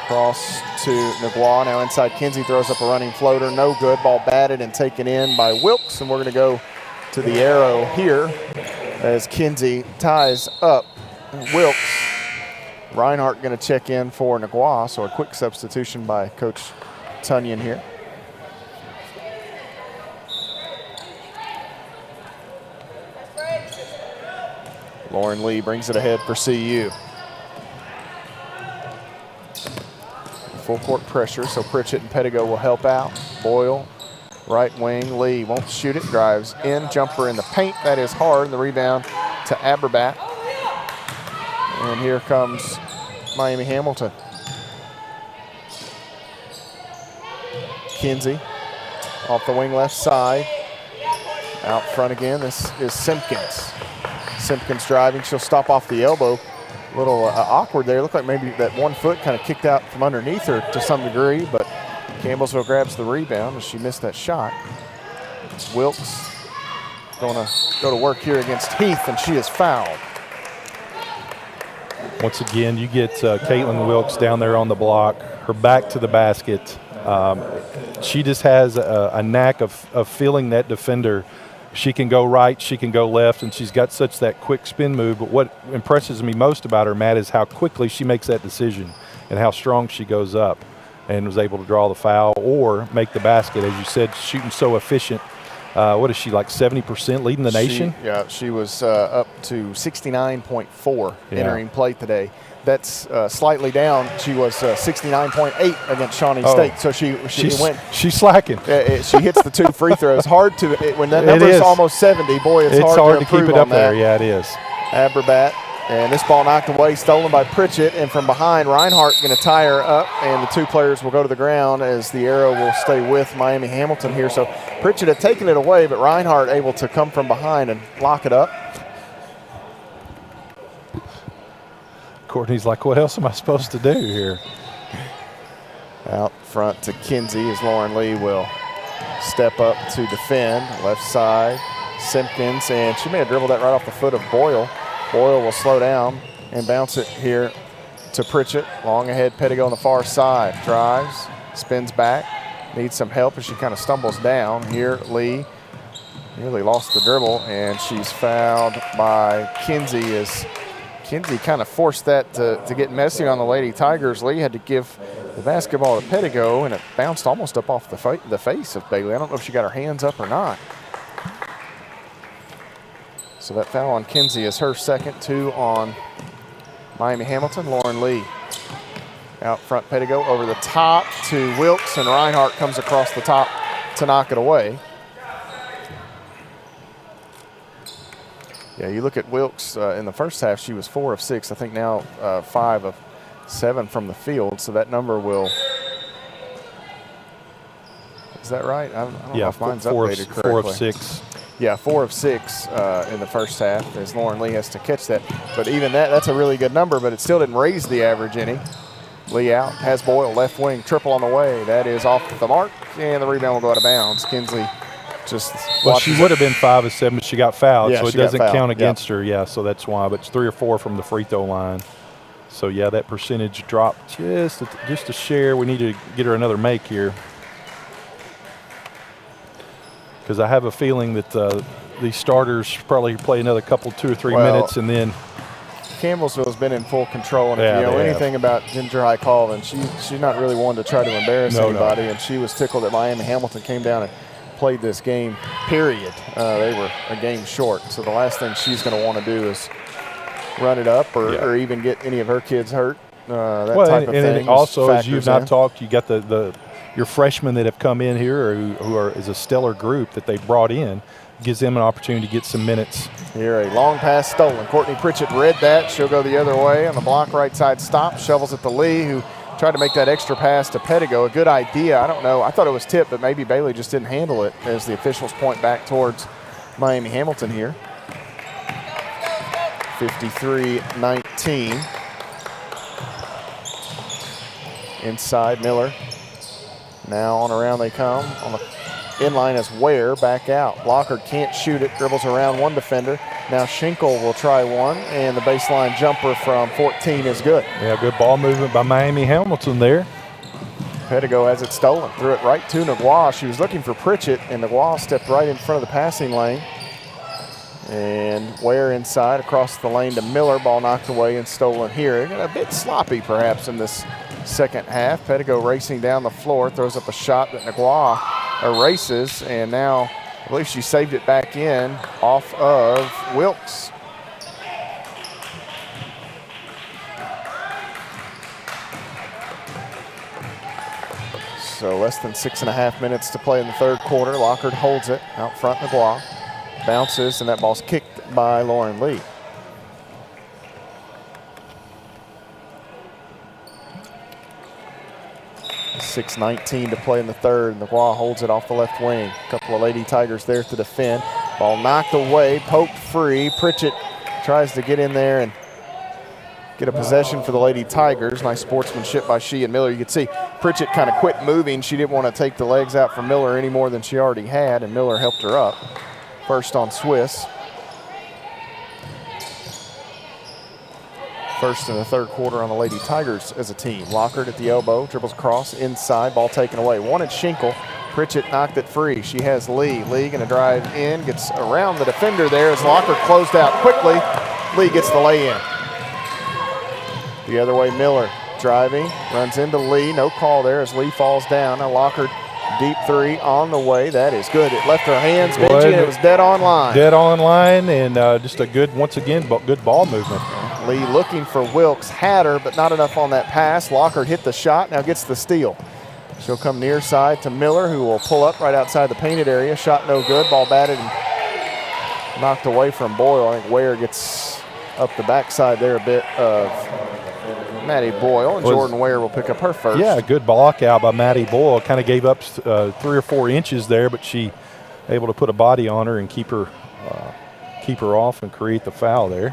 cross to Nagua, now inside Kinsey, throws up a running floater, no good. Ball batted and taken in by Wilkes, and we're going to go to the arrow here as Kinsey ties up Wilkes. Reinhardt going to check in for Nagua, so a quick substitution by Coach Tunyon here. Lauren Lee brings it ahead for CU. Full court pressure, so Pritchett and Pettigo will help out. Boyle, right wing. Lee won't shoot it, drives in, jumper in the paint. That is hard. The rebound to Aberbat. And here comes Miami Hamilton. Kinsey off the wing left side. Out front again, this is Simpkins. Simpkins driving, she'll stop off the elbow. A little awkward there. Looked like maybe that 1 foot kind of kicked out from underneath her to some degree, but Campbellsville grabs the rebound as she missed that shot. Wilkes going to go to work here against Heath, and she is fouled. Once again, you get Caitlin Wilkes down there on the block, her back to the basket. She just has a knack of feeling that defender. She can go right, she can go left, and she's got such that quick spin move. But what impresses me most about her, Matt, is how quickly she makes that decision and how strong she goes up and was able to draw the foul or make the basket. As you said, shooting so efficient. What is she, like 70% leading the nation? She was up to 69.4 entering play today. That's slightly down. She was 69.8 against Shawnee State. So she's slacking. She hits the 2 free throws. Hard to when that number is almost 70. Boy, it's hard to keep it up there. Yeah, it is. Aberbat, and this ball knocked away, stolen by Pritchett, and from behind, Reinhardt going to tie her up, and the 2 players will go to the ground as the arrow will stay with Miami Hamilton here. So Pritchett had taken it away, but Reinhardt able to come from behind and lock it up. Courtney's like, what else am I supposed to do here? Out front to Kinsey as Lauren Lee will step up to defend. Left side, Simpkins, and she may have dribbled that right off the foot of Boyle. Boyle will slow down and bounce it here to Pritchett. Long ahead, Pettigo on the far side. Drives, spins back, needs some help as she kind of stumbles down. Here, Lee nearly lost the dribble, and she's fouled by Kinsey as Kinsey kind of forced that to get messy on the Lady Tigers. Lee had to give the basketball to Pettigo, and it bounced almost up off the face of Bailey. I don't know if she got her hands up or not. So that foul on Kinsey is her second, 2 on Miami Hamilton. Lauren Lee out front, Pettigo over the top to Wilkes, and Reinhardt comes across the top to knock it away. Yeah, you look at Wilkes in the first half, she was 4 of 6. I think now 5 of 7 from the field. So that number will, is that right? I don't know if mine's updated correctly. 4 of 6. Yeah, 4 of 6 in the first half as Lauren Lee has to catch that. But even that's a really good number, but it still didn't raise the average any. Lee out, has Boyle, left wing, triple on the way. That is off the mark, and the rebound will go out of bounds. Kinsley just well, she would have been 5 of 7, but she got fouled, yeah, so it doesn't count against her. Yeah, so that's why. But it's 3 or 4 from the free throw line. So yeah, that percentage dropped just a share. We need to get her another make here, because I have a feeling that these starters probably play another couple, 2 or 3 minutes, and then Campbellsville's been in full control, and if you know anything about Ginger High Colvin, she's not really one to try to embarrass anybody, and she was tickled that Miami Hamilton came down and played this game, period. They were a game short, so the last thing she's going to want to do is run it up or even get any of her kids hurt. That type of thing. And also, as you've not talked, you got your freshmen that have come in here who is a stellar group that they brought in. Gives them an opportunity to get some minutes. Here, a long pass stolen. Courtney Pritchett read that. She'll go the other way on the block, right side stop. Shovels it to Lee, who tried to make that extra pass to Pettigo. A good idea. I don't know. I thought it was tipped, but maybe Bailey just didn't handle it as the officials point back towards Miami Hamilton here. 53-19. Inside, Miller. Now on around they come. On the inline is Ware, back out. Lockard can't shoot it, dribbles around one defender. Now Schinkel will try one, and the baseline jumper from 14 is good. Yeah, good ball movement by Miami Hamilton there. Pettigo has it stolen, threw it right to Naguas. She was looking for Pritchett, and Naguas stepped right in front of the passing lane. And Ware inside, across the lane to Miller. Ball knocked away and stolen here. A bit sloppy, perhaps, in this second half. Pettigo racing down the floor, throws up a shot that Naguas erases, and now I believe she saved it back in off of Wilkes. So less than 6.5 minutes to play in the third quarter. Lockard holds it out front. Naguas bounces, and that ball's kicked by Lauren Lee. .6:19 to play in the third. Naguas holds it off the left wing. A couple of Lady Tigers there to defend. Ball knocked away, poked free. Pritchett tries to get in there and get a possession for the Lady Tigers. Nice sportsmanship by she and Miller. You could see Pritchett kind of quit moving. She didn't want to take the legs out from Miller any more than she already had, and Miller helped her up. First on Swiss. First in the third quarter on the Lady Tigers as a team. Lockard at the elbow, dribbles across, inside, ball taken away. Wanted Schinkel. Pritchett knocked it free. She has Lee. Lee gonna drive in, gets around the defender there as Lockard closed out quickly. Lee gets the lay in. The other way, Miller driving, runs into Lee. No call there as Lee falls down. Now Lockard, deep three on the way. That is good. It left her hands, Benji, and it was dead on line. Dead on line, and just a good, once again, good ball movement. Lee looking for Wilkes, had her, but not enough on that pass. Lockard hit the shot, now gets the steal. She'll come near side to Miller, who will pull up right outside the painted area. Shot no good, ball batted and knocked away from Boyle. I think Ware gets up the backside there a bit of Maddie Boyle, and Jordan Ware will pick up her first. Yeah, a good block out by Maddie Boyle. Kind of gave up 3 or 4 inches there, but she able to put a body on her and keep her off and create the foul there.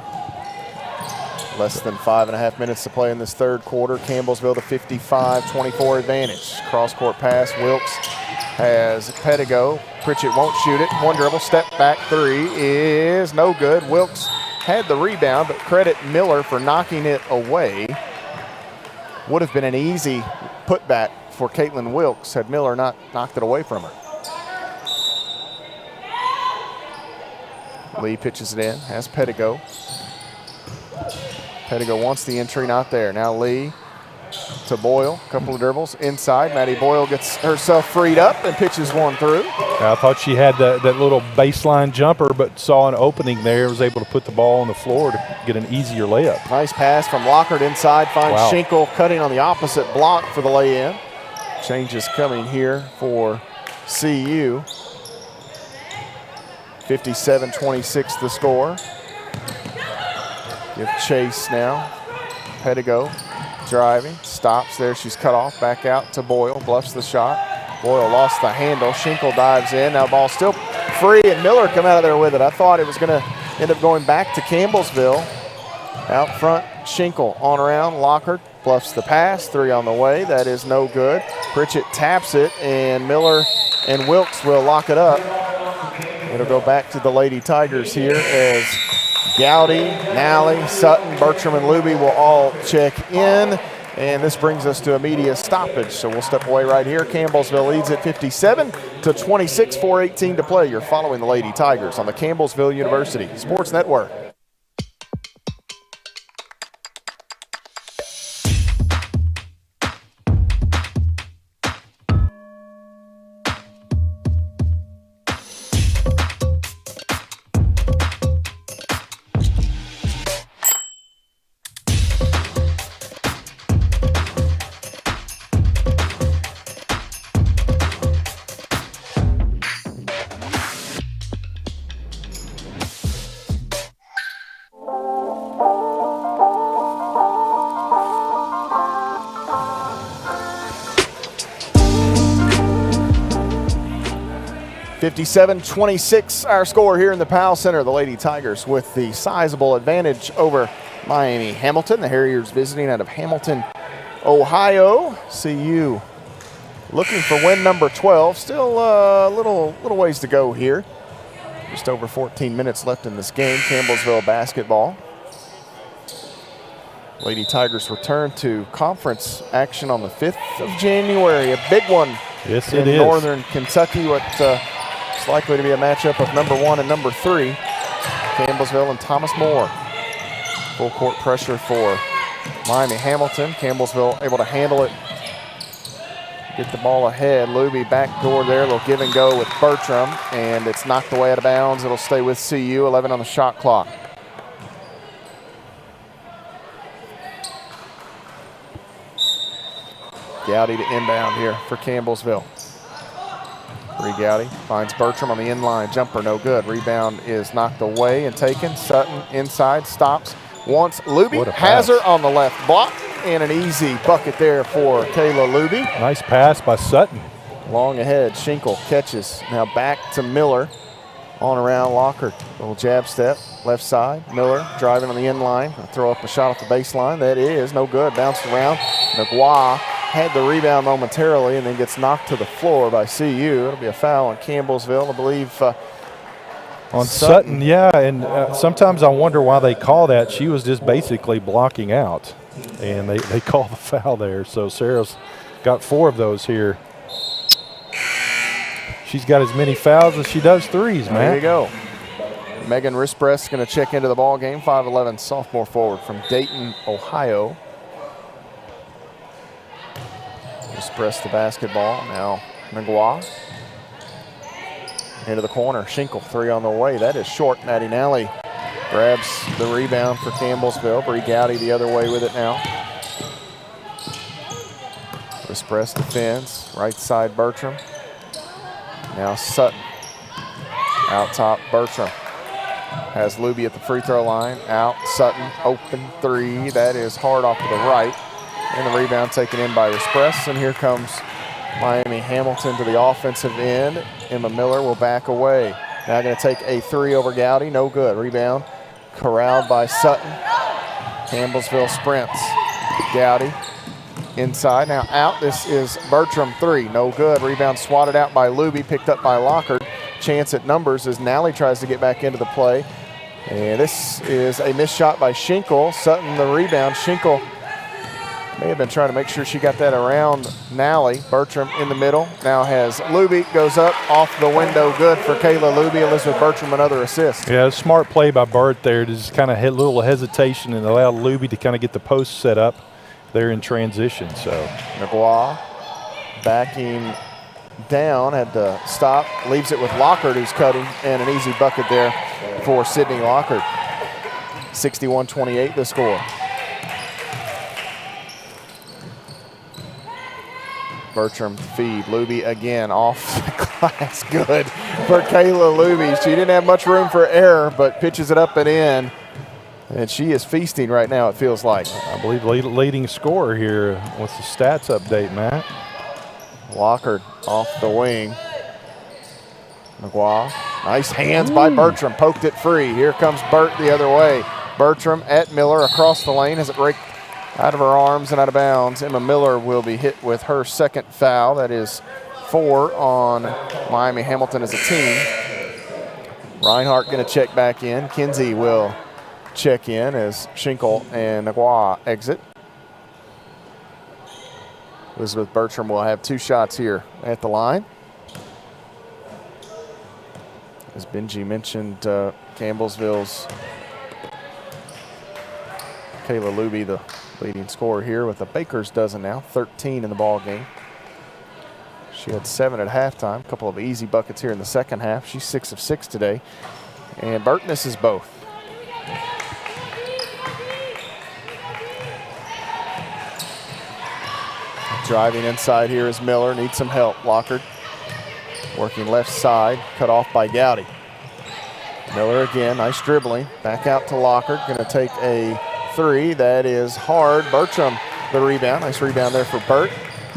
Less than 5.5 minutes to play in this third quarter. Campbellsville the 55-24 advantage. Cross-court pass. Wilkes has Pettigo. Pritchett won't shoot it. One dribble, step back three is no good. Wilkes had the rebound, but credit Miller for knocking it away. Would have been an easy putback for Caitlin Wilkes had Miller not knocked it away from her. Lee pitches it in, has Pettigo. Pettigo wants the entry, not there. Now Lee to Boyle, couple of dribbles inside. Maddie Boyle gets herself freed up and pitches one through. I thought she had that little baseline jumper, but saw an opening there, was able to put the ball on the floor to get an easier layup. Nice pass from Lockard inside, finds Schinkel cutting on the opposite block for the lay-in. Changes coming here for CU. 57-26 the score. Give chase now. Pettigo driving, stops there. She's cut off, back out to Boyle, bluffs the shot. Boyle lost the handle. Schinkel dives in. Now ball still free, and Miller come out of there with it. I thought it was going to end up going back to Campbellsville. Out front, Schinkel on around. Lockhart bluffs the pass. 3 on the way. That is no good. Pritchett taps it, and Miller and Wilkes will lock it up. It'll go back to the Lady Tigers here as Gowdy, Nally, Sutton, Bertram, and Luby will all check in. And this brings us to a media stoppage. So we'll step away right here. Campbellsville leads at 57-26, 4:18 to play. You're following the Lady Tigers on the Campbellsville University Sports Network. (57-26) our score here in the Powell Center. The Lady Tigers with the sizable advantage over Miami Hamilton. The Harriers visiting out of Hamilton, Ohio. CU looking for win number 12. Still a little ways to go here. Just over 14 minutes left in this game. Campbellsville basketball. Lady Tigers return to conference action on the 5th of January. A big one. Yes, in it is. Northern Kentucky. It's likely to be a matchup of number 1 and number 3, Campbellsville and Thomas More. Full court pressure for Miami Hamilton. Campbellsville able to handle it, get the ball ahead. Luby backdoor there, a little give and go with Bertram, and it's knocked away out of bounds. It'll stay with CU, 11 on the shot clock. Gowdy to inbound here for Campbellsville. Gowdy finds Bertram on the inline. Jumper no good. Rebound is knocked away and taken. Sutton inside, stops. Wants Luby. Has her on the left block. And an easy bucket there for Kayla Luby. Nice pass by Sutton. Long ahead. Schinkel catches. Now back to Miller. On around Lockhart. Little jab step. Left side. Miller driving on the inline. Throw up a shot off the baseline. That is no good. Bounced around. McGuire had the rebound momentarily and then gets knocked to the floor by CU. It'll be a foul on Campbellsville, I believe. On Sutton, yeah, and sometimes I wonder why they call that. She was just basically blocking out, and they call the foul there. So Sarah's got 4 of those here. She's got as many fouls as she does threes, man. There you go. Megan Rispress going to check into the ball game. 5'11" sophomore forward from Dayton, Ohio. Press the basketball. Now McGuire into the corner. Schinkel 3 on the way. That is short. Maddie Nally grabs the rebound for Campbellsville. Bree Gowdy the other way with it now. This press defends. Right side Bertram. Now Sutton. Out top Bertram. Has Luby at the free throw line. Out. Sutton. Open 3. That is hard off to the right. And the rebound taken in by Rispress. And here comes Miami Hamilton to the offensive end. Emma Miller will back away. Now going to take a 3 over Gowdy. No good. Rebound corralled by Sutton. Campbellsville sprints. Gowdy inside. Now out. This is Bertram 3. No good. Rebound swatted out by Luby. Picked up by Lockhart. Chance at numbers as Nally tries to get back into the play. And this is a missed shot by Schinkel. Sutton the rebound. Schinkel may have been trying to make sure she got that around Nally. Bertram in the middle. Now has Luby. Goes up off the window. Good for Kayla Luby. Elizabeth Bertram another assist. Yeah, smart play by Bert there to just kind of hit a little hesitation and allow Luby to kind of get the post set up there in transition. So McGuire backing down. Had to stop. Leaves it with Lockhart who's cutting. And an easy bucket there for Sydney Lockhart. 61-28 the score. Bertram feed. Luby again off the glass. Good for Kayla Luby. She didn't have much room for error, but pitches it up and in. And she is feasting right now, it feels like. I believe leading scorer here. What's the stats update, Matt? Lockhart off the wing. McGuire. Nice hands by Bertram. Poked it free. Here comes Bert the other way. Bertram at Miller across the lane as it raked out of her arms and out of bounds. Emma Miller will be hit with her second foul. That is 4 on Miami Hamilton as a team. Reinhardt going to check back in. Kinsey will check in as Schinkel and Nagua exit. Elizabeth Bertram will have 2 shots here at the line. As Benji mentioned, Campbellsville's Kayla Luby, the leading scorer here with a baker's dozen now, 13 in the ball game. She had 7 at halftime, a couple of easy buckets here in the second half. She's 6 of 6 today, and Burt misses both. Driving inside here is Miller, needs some help. Lockard working left side, cut off by Gowdy. Miller again, nice dribbling. Back out to Lockard, gonna take a 3. That is hard. Bertram the rebound. Nice rebound there for Burt.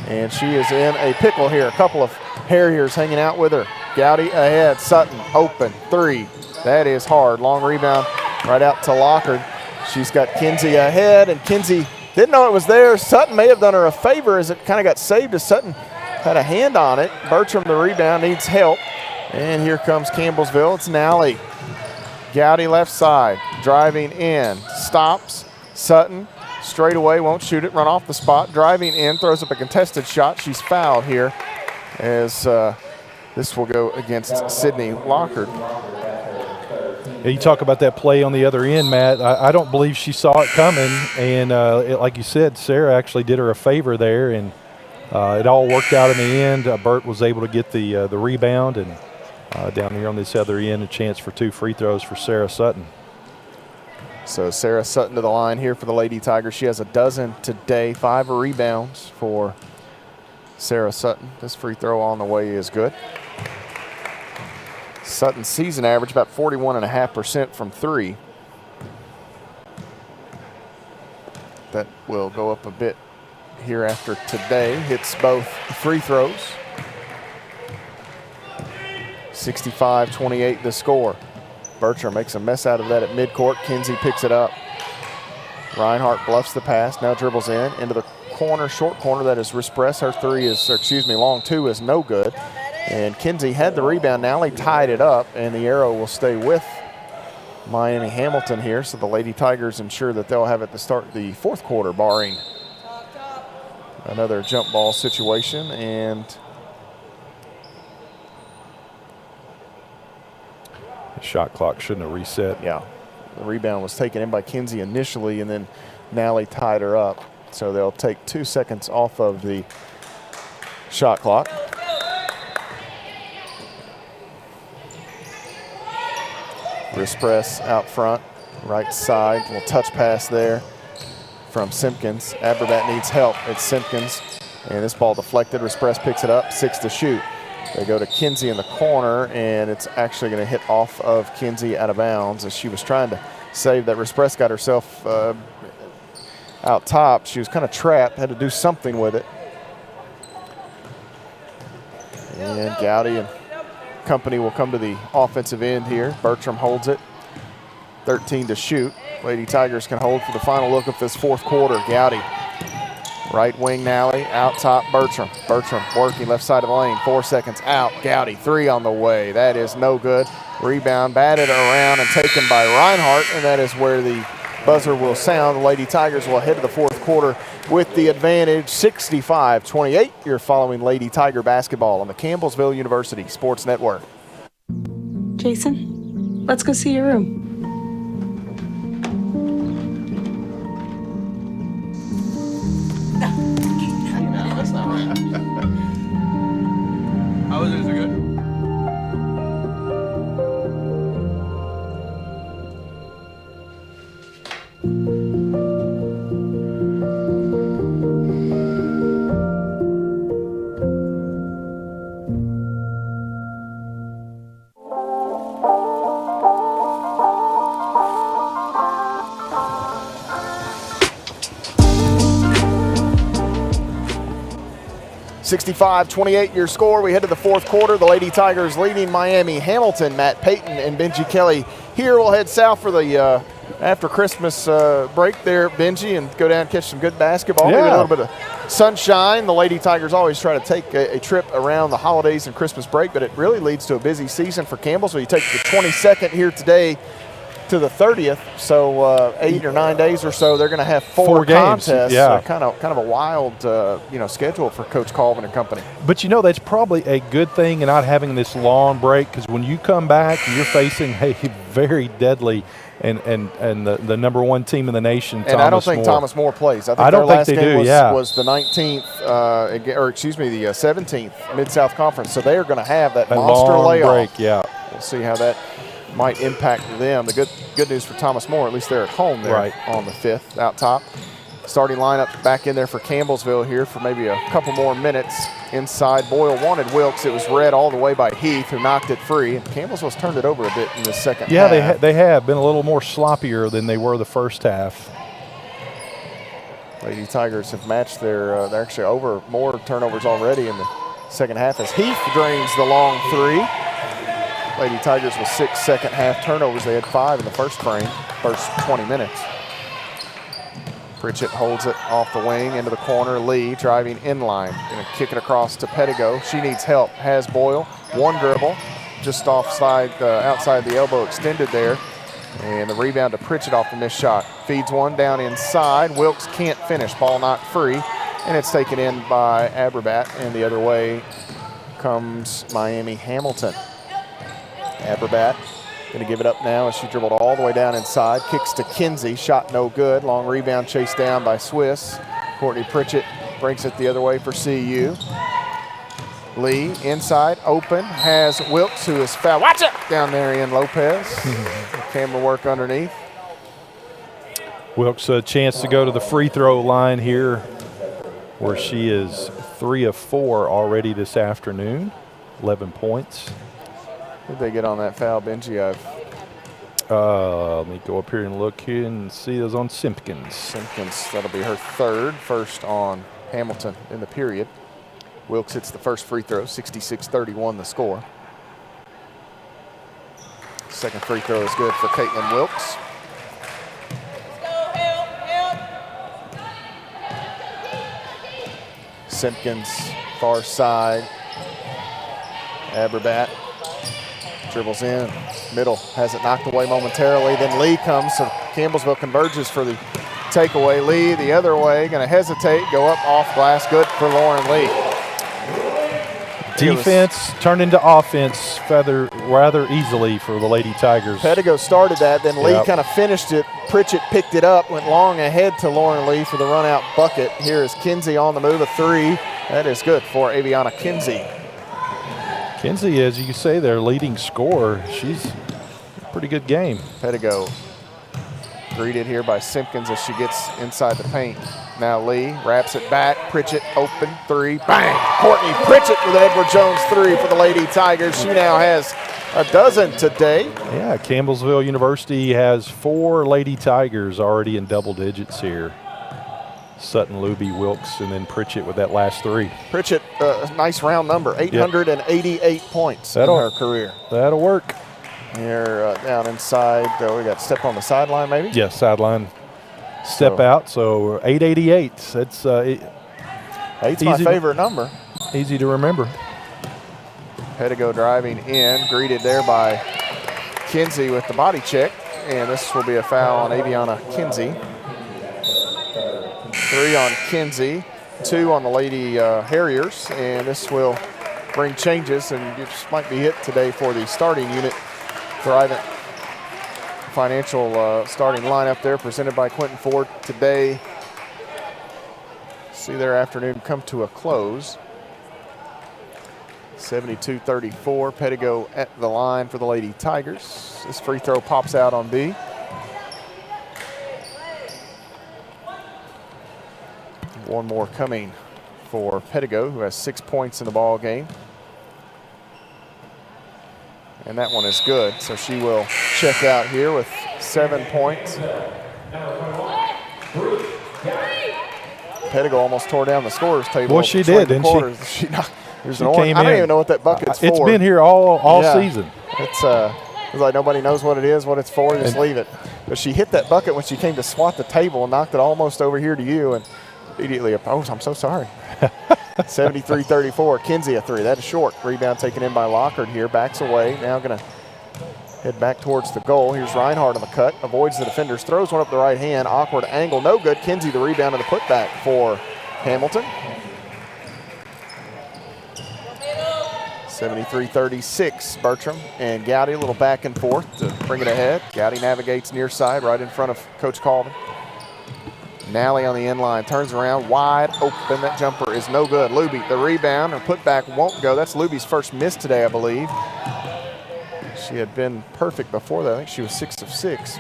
And she is in a pickle here. A couple of Harriers hanging out with her. Gowdy ahead, Sutton open, 3. That is hard. Long rebound right out to Lockard. She's got Kinsey ahead, and Kinsey didn't know it was there. Sutton may have done her a favor as it kind of got saved as Sutton had a hand on it. Bertram, the rebound, needs help. And here comes Campbellsville. It's Nally. Gowdy left side, driving in, stops. Sutton straight away, won't shoot it, run off the spot. Driving in, throws up a contested shot. She's fouled here as this will go against Sydney Lockard. Yeah, you talk about that play on the other end, Matt. I don't believe she saw it coming. And like you said, Sarah actually did her a favor there, and it all worked out in the end. Burt was able to get the rebound, and down here on this other end, a chance for 2 free throws for Sarah Sutton. So Sarah Sutton to the line here for the Lady Tigers. She has a dozen today, 5 rebounds for Sarah Sutton. This free throw on the way is good. Sutton's season average about 41.5% from 3. That will go up a bit here after today. Hits both free throws. 65-28 the score. Bertram makes a mess out of that at midcourt. Kinsey picks it up. Reinhardt bluffs the pass, now dribbles in into the corner, short corner. That is Rispress. Her 3 is, long 2 is no good. And Kinsey had the rebound. Nally tied it up, and the arrow will stay with Miami Hamilton here. So the Lady Tigers ensure that they'll have it to start the 4th quarter, barring another jump ball situation. And the shot clock shouldn't have reset. Yeah, the rebound was taken in by Kinsey initially, and then Nally tied her up. So they'll take 2 seconds off of the shot clock. Wrist press out front, right side, little touch pass there from Simpkins. Aberbat needs help. It's Simpkins, and this ball deflected. Wrist press picks it up, 6 to shoot. They go to Kinsey in the corner, and it's actually going to hit off of Kinsey out of bounds as she was trying to save that. Rispress got herself out top. She was kind of trapped, had to do something with it. And Gowdy and company will come to the offensive end here. Bertram holds it, 13 to shoot. Lady Tigers can hold for the final look of this 4th quarter. Gowdy, right wing Nally, out top Bertram. Bertram working left side of the lane, 4 seconds out. Gowdy, 3 on the way. That is no good. Rebound batted around and taken by Reinhardt, and that is where the buzzer will sound. The Lady Tigers will head to the 4th quarter with the advantage, 65-28. You're following Lady Tiger basketball on the Campbellsville University Sports Network. Jason, let's go see your room. That's not right. How was it? Is it good? (65-28) your score. We head to the 4th quarter. The Lady Tigers leading Miami Hamilton. Matt Payton and Benji Kelly here. We'll head south for the after Christmas break there, Benji, and go down and catch some good basketball. Yeah. Maybe a little bit of sunshine. The Lady Tigers always try to take a trip around the holidays and Christmas break, but it really leads to a busy season for Campbellsville. You take the 22nd here today to the 30th, so 8 or 9 days or so, they're going to have four games. contests. Yeah. Kind of a wild schedule for Coach Colvin and company. But that's probably a good thing in not having this long break, because when you come back, you're facing a very deadly and the number one team in the nation. And I don't think Thomas More plays. I think don't their think last they game do. was the 19th, the 17th Mid-South Conference. So they are going to have that monster long layoff. break. Yeah, we'll see how that might impact them. The good news for Thomas More, at least they're at home there on the 5th out top. Starting lineup back in there for Campbellsville here for maybe a couple more minutes. Inside, Boyle wanted Wilkes. It was read all the way by Heath, who knocked it free. And Campbellsville's turned it over a bit in the second half. Yeah, they have been a little more sloppier than they were the first half. Lady Tigers have matched they're actually over more turnovers already in the second half as Heath drains the long three. Lady Tigers with 6 second half turnovers. They had 5 in the first 20 minutes. Pritchett holds it off the wing into the corner. Lee driving inline. Going to kick it across to Pettigo. She needs help. Has Boyle. One dribble. Just outside the elbow extended there. And the rebound to Pritchett off the missed shot. Feeds one down inside. Wilkes can't finish. Ball knocked free. And it's taken in by Aberbat. And the other way comes Miami Hamilton. Aberbat going to give it up now as she dribbled all the way down inside. Kicks to Kinsey. Shot no good. Long rebound chased down by Swiss. Courtney Pritchett brings it the other way for CU. Lee inside, open, has Wilkes, who is fouled. Watch it! Down there in Lopez. Camera work underneath. Wilkes a chance to go to the free throw line here, where she is 3 of 4 already this afternoon. 11 points. Did they get on that foul, Benji? Let me go up here and look here and see those on Simpkins. Simpkins, that'll be her third. First on Hamilton in the period. Wilkes hits the first free throw, 66-31 the score. Second free throw is good for Caitlin Wilkes. Simpkins, far side. Aberbat dribbles in, middle, has it knocked away momentarily. Then Lee comes, so Campbellsville converges for the takeaway. Lee the other way, going to hesitate, go up off glass. Good for Lauren Lee. Defense turned into offense rather easily for the Lady Tigers. Pettigo started that, then Lee kind of finished it. Pritchett picked it up, went long ahead to Lauren Lee for the run-out bucket. Here is Kinsey on the move, a three. That is good for Aviana Kinsey. Kinsey, as you say, their leading scorer. She's a pretty good game. Pettigo greeted here by Simpkins as she gets inside the paint. Now Lee wraps it back. Pritchett open three. Bang! Courtney Pritchett with an Edward Jones three for the Lady Tigers. She now has a dozen today. Yeah, Campbellsville University has 4 Lady Tigers already in double digits here. Sutton, Luby, Wilkes, and then Pritchett with that last three. Pritchett, a nice round number, 888 points in her career. That'll work. Here down inside, we got step on the sideline maybe? Yeah, sideline step out, so 888. That's eight's my favorite number. Easy to remember. Pettigo driving in, greeted there by Kinsey with the body check, and this will be a foul on Aviana Kinsey. 3 on Kinsey, 2 on the Lady Harriers, and this will bring changes, and it might be hit today for the starting unit. Thrivent Financial starting lineup there, presented by Quentin Ford. Today, see their afternoon come to a close. 72-34, Pettigo at the line for the Lady Tigers. This free throw pops out on B. One more coming for Pettigo, who has 6 points in the ball game. And that one is good, so she will check out here with 7 points. Pettigo almost tore down the scorer's table. Well, she did, didn't she? There's an orange. I don't even know what that bucket's for. It's been here all season. It's like nobody knows what it is, what it's for. Just leave it. but she hit that bucket when she came to swat the table and knocked it almost over here to you, and immediately opposed. I'm so sorry. 73-34. Kinsey a three. That is short. Rebound taken in by Lockhart here. Backs away. Now going to head back towards the goal. Here's Reinhardt on the cut. Avoids the defenders. Throws one up the right hand. Awkward angle. No good. Kinsey the rebound and the putback for Hamilton. 73-36. Bertram and Gowdy a little back and forth to bring it ahead. Gowdy navigates near side right in front of Coach Colvin. Nally on the end line, turns around, wide open. That jumper is no good. Luby, the rebound, her putback won't go. That's Luby's first miss today, I believe. She had been perfect before that. I think she was 6 of 6.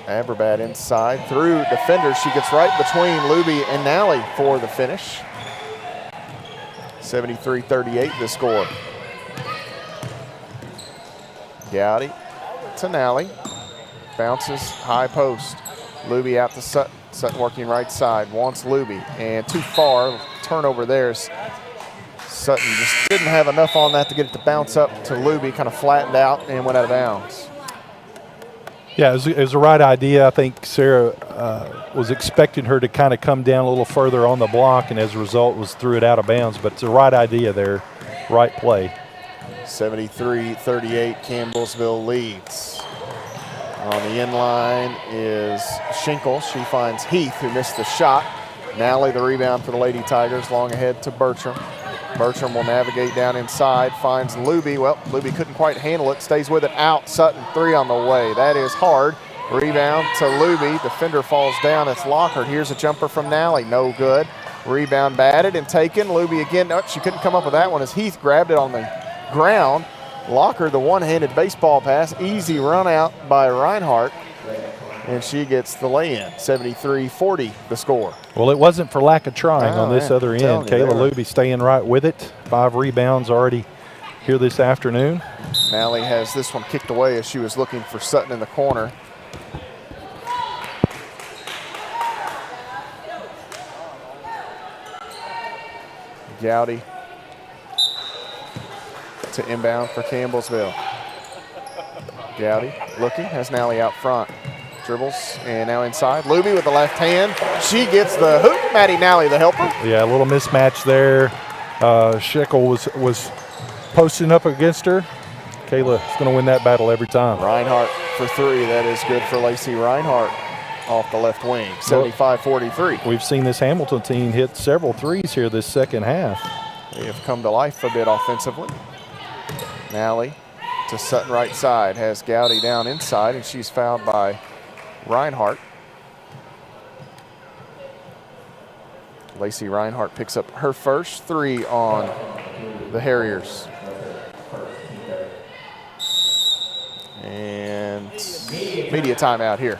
Aberbat inside, through defenders. She gets right between Luby and Nally for the finish. 73-38 the score. Gowdy to Nally. Bounces, high post. Luby out to Sutton. Sutton working right side, wants Luby, and too far. Turnover there. Sutton just didn't have enough on that to get it to bounce up to Luby, kind of flattened out and went out of bounds. Yeah, it was the right idea. I think Sarah was expecting her to kind of come down a little further on the block, and as a result threw it out of bounds. But it's the right idea there, right play. 73-38, Campbellsville leads. On the end line is Schinkel. She finds Heath, who missed the shot. Nally the rebound for the Lady Tigers, long ahead to Bertram. Bertram will navigate down inside, finds Luby. Well, Luby couldn't quite handle it, stays with it out. Sutton, three on the way. That is hard. Rebound to Luby. Defender falls down. It's Lockhart. Here's a jumper from Nally. No good. Rebound batted and taken. Luby again. Nope, she couldn't come up with that one as Heath grabbed it on the ground. Lockhart, the one-handed baseball pass. Easy run out by Reinhardt. And she gets the lay-in. 73-40 the score. Well, it wasn't for lack of trying on this other end. Kayla Luby staying right with it. 5 rebounds already here this afternoon. Nally has this one kicked away as she was looking for Sutton in the corner. Gowdy to inbound for Campbellsville. Gowdy looking, has Nally out front. Dribbles, and now inside. Luby with the left hand. She gets the hoop. Maddie Nally, the helper. Yeah, a little mismatch there. Schickel was posting up against her. Kayla is going to win that battle every time. Reinhardt for three. That is good for Lacey Reinhardt off the left wing. 75-43. We've seen this Hamilton team hit several threes here this second half. They have come to life a bit offensively. Nally to Sutton right side. Has Gowdy down inside, and she's fouled by Reinhardt. Lacey Reinhardt picks up her first three on the Harriers. And media timeout here.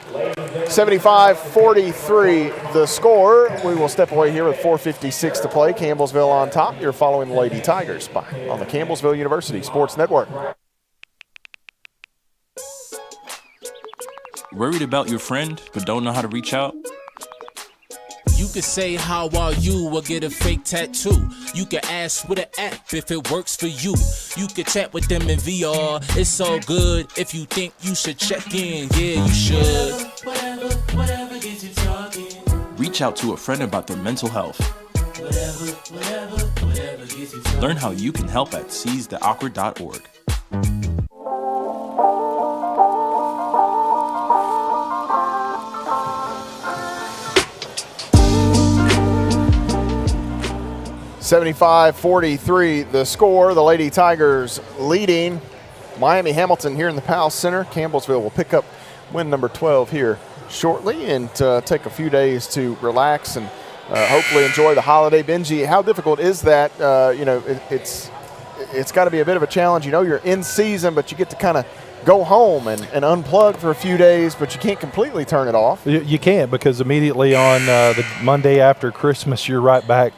75-43 the score. We will step away here with 4:56 to play. Campbellsville on top. You're following the Lady Tigers on the Campbellsville University Sports Network. Worried about your friend but don't know how to reach out? You could say how are you or get a fake tattoo. You can ask with an app if it works for you. You could chat with them in VR. It's so good. If you think you should check in, yeah, you should. Whatever gets you talking. Reach out to a friend about their mental health. Whatever gets you talking. Learn how you can help at seizetheawkward.org. $75-43 the score. The Lady Tigers leading Miami Hamilton here in the Powell Center. Campbellsville will pick up win number 12 here shortly and take a few days to relax and hopefully enjoy the holiday. Benji, how difficult is that? It's got to be a bit of a challenge. You know, you're in season, but you get to kind of go home and unplug for a few days, but you can't completely turn it off. You can't, because immediately on the Monday after Christmas, you're right back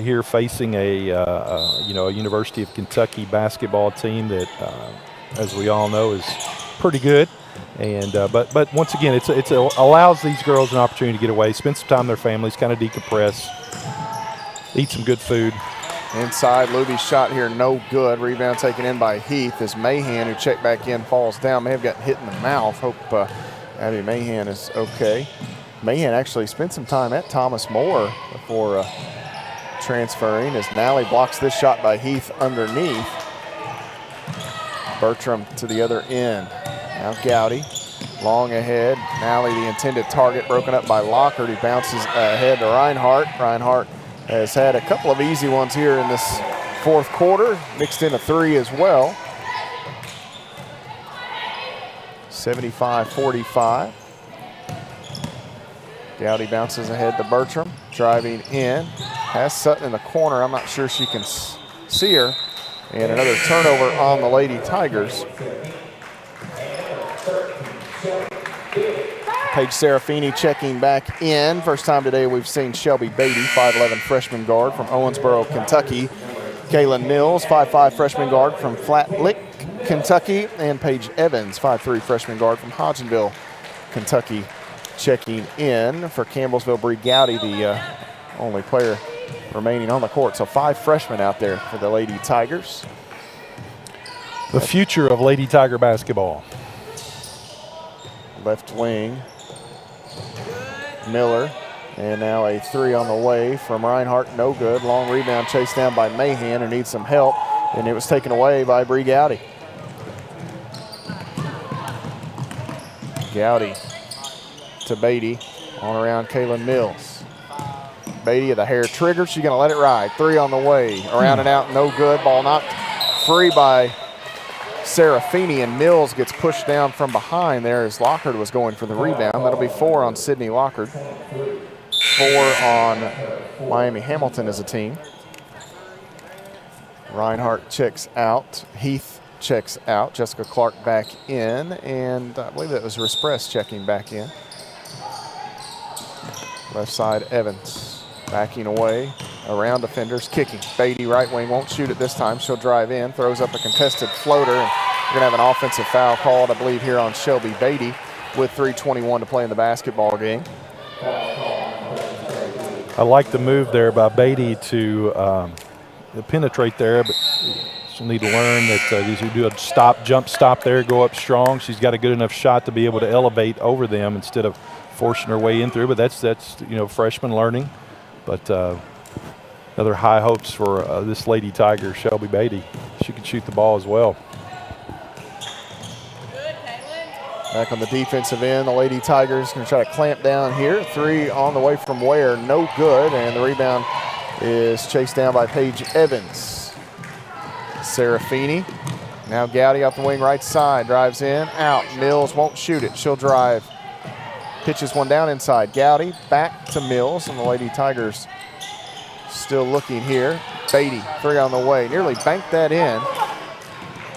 here facing a University of Kentucky basketball team that, as we all know, is pretty good. And but once again, it allows these girls an opportunity to get away, spend some time with their families, kind of decompress, eat some good food. Inside, Luby's shot here, no good. Rebound taken in by Heath as Mahan, who checked back in, falls down. May have gotten hit in the mouth. Hope Abby Mahan is okay. Mahan actually spent some time at Thomas More before transferring as Nally blocks this shot by Heath underneath. Bertram to the other end. Now Gowdy, long ahead. Nally the intended target, broken up by Lockhart, who bounces ahead to Reinhardt. Reinhardt has had a couple of easy ones here in this fourth quarter, mixed in a three as well. 75-45. Gowdy bounces ahead to Bertram, driving in. Has Sutton in the corner. I'm not sure she can see her. And another turnover on the Lady Tigers. Paige Serafini checking back in. First time today we've seen Shelby Beatty, 5'11" freshman guard from Owensboro, Kentucky. Kaylin Mills, 5'5" freshman guard from Flat Lick, Kentucky. And Paige Evans, 5'3" freshman guard from Hodgenville, Kentucky, checking in for Campbellsville. Bree Gowdy, the only player remaining on the court. So 5 freshmen out there for the Lady Tigers. The future of Lady Tiger basketball. Left wing, Miller, and now a three on the way from Reinhardt, no good. Long rebound chased down by Mahan, who needs some help, and it was taken away by Bree Gowdy. Gowdy to Beatty, on around Kaylin Mills. Beatty of the hair trigger, she's gonna let it ride. Three on the way, around and out, no good. Ball knocked free by Serafini, and Mills gets pushed down from behind there as Lockhart was going for the rebound. That'll be 4 on Sydney Lockhart. 4 on Miami Hamilton as a team. Reinhardt checks out. Heath checks out. Jessica Clark back in, and I believe that was Rispress checking back in. Left side, Evans backing away. Around defenders, kicking. Beatty, right wing, won't shoot it this time. She'll drive in, throws up a contested floater, and we're going to have an offensive foul called, I believe, here on Shelby Beatty with 3:21 to play in the basketball game. I like the move there by Beatty to penetrate there, but she'll need to learn that these who do a jump stop there, go up strong. She's got a good enough shot to be able to elevate over them instead of forcing her way in through, but that's freshman learning. But another high hopes for this Lady Tiger, Shelby Beatty. She can shoot the ball as well. Back on the defensive end, the Lady Tigers going to try to clamp down here. Three on the way from Ware, no good, and the rebound is chased down by Paige Evans. Serafini, now Gowdy off the wing right side, drives in, out. Mills won't shoot it, she'll drive. Pitches one down inside. Gowdy back to Mills, and the Lady Tigers still looking here. Beatty, three on the way, nearly banked that in.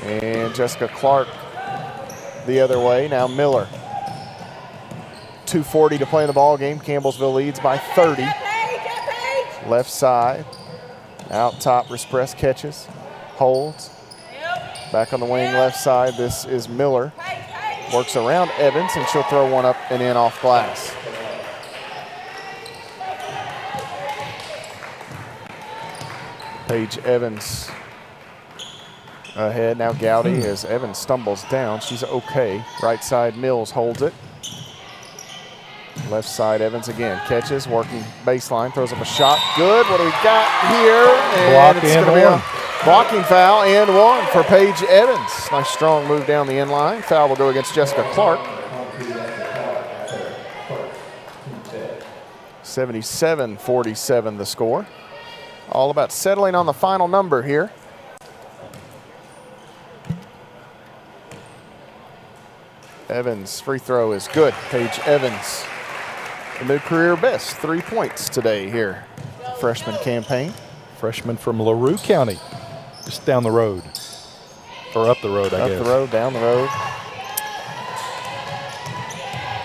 And Jessica Clark the other way. Now Miller. 2:40 to play in the ball game. Campbellsville leads by 30. Left side. Out top, Rispress catches. Holds. Back on the wing left side. This is Miller. Works around Evans, and she'll throw one up and in off glass. Paige Evans ahead. Now Gowdy as Evans stumbles down. She's okay. Right side, Mills holds it. Left side, Evans again. Catches, working baseline, throws up a shot. Good. What do we got here? And it's going to be a blocking foul and one for Paige Evans. Nice strong move down the end line. Foul will go against Jessica Clark. 77-47 the score. All about settling on the final number here. Evans' free throw is good. Paige Evans, a new career best, 3 points today here. Freshman campaign. Freshman from LaRue County, just down the road. Or up the road, I guess. Up the road, down the road.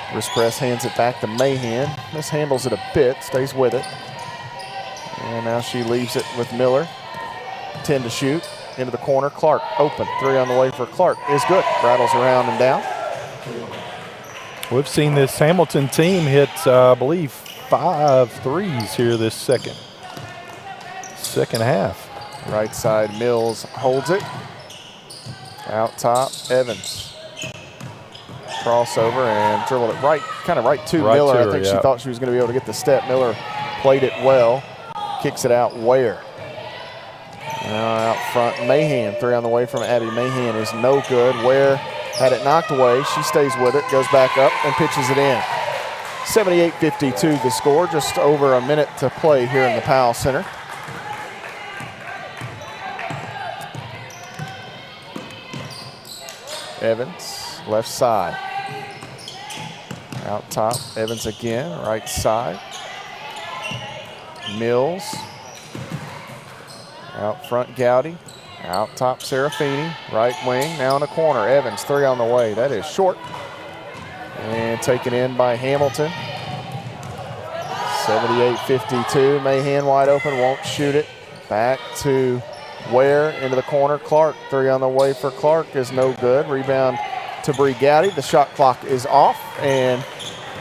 Rispress hands it back to Mahan. Mishandles it a bit, stays with it. And now she leaves it with Miller. 10 to shoot. Into the corner. Clark open. Three on the way for Clark is good. Rattles around and down. We've seen this Hamilton team hit, I believe, 5 threes here this second half. Right side, Mills holds it. Out top, Evans. Crossover and dribbled it kind of right to Miller. I think she thought she was going to be able to get the step. Miller played it well. Kicks it out, Ware. Now out front, Mahan, 3 on the way from Abby. Mahan is no good. Ware had it knocked away. She stays with it, goes back up and pitches it in. 78-52 the score, just over a minute to play here in the Powell Center. Evans, left side. Out top, Evans again, right side. Mills. Out front, Gowdy. Out top, Serafini. Right wing, now in the corner. Evans, 3 on the way. That is short. And taken in by Hamilton. 78-52. Mahan wide open, won't shoot it. Back to Ware into the corner. Clark, 3 on the way for Clark is no good. Rebound to Bree Gowdy. The shot clock is off, and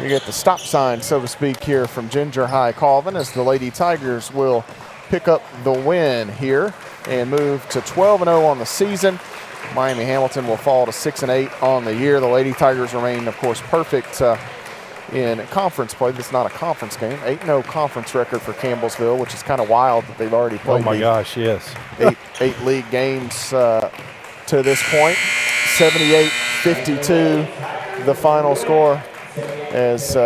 you get the stop sign, so to speak, here from Ginger High Colvin as the Lady Tigers will pick up the win here and move to 12-0 on the season. Miami Hamilton will fall to 6-8 on the year. The Lady Tigers remain, of course, perfect in conference play. This is not a conference game. 8-0 conference record for Campbellsville, which is kind of wild that they've already played. Oh my gosh, yes. eight league games to this point. 78-52, the final score as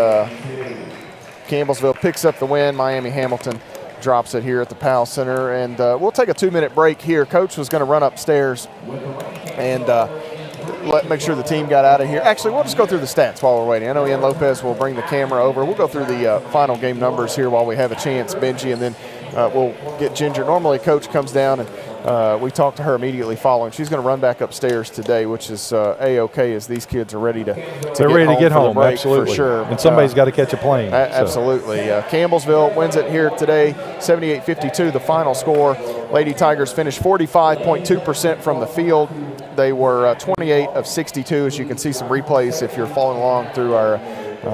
Campbellsville picks up the win. Miami Hamilton drops it here at the Powell Center, and we'll take a 2-minute break here. Coach was going to run upstairs and make sure the team got out of here. Actually, we'll just go through the stats while we're waiting. I know Ian Lopez will bring the camera over. We'll go through the final game numbers here while we have a chance, Benji, and then we'll get Ginger. Normally, Coach comes down and we talk to her immediately following. She's going to run back upstairs today, which is A-OK as these kids are ready to get home. Absolutely. For sure. And somebody's got to catch a plane. Absolutely. Campbellsville wins it here today, 78-52, the final score. Lady Tigers finished 45.2% from the field. They were 28 of 62, as you can see some replays if you're following along through our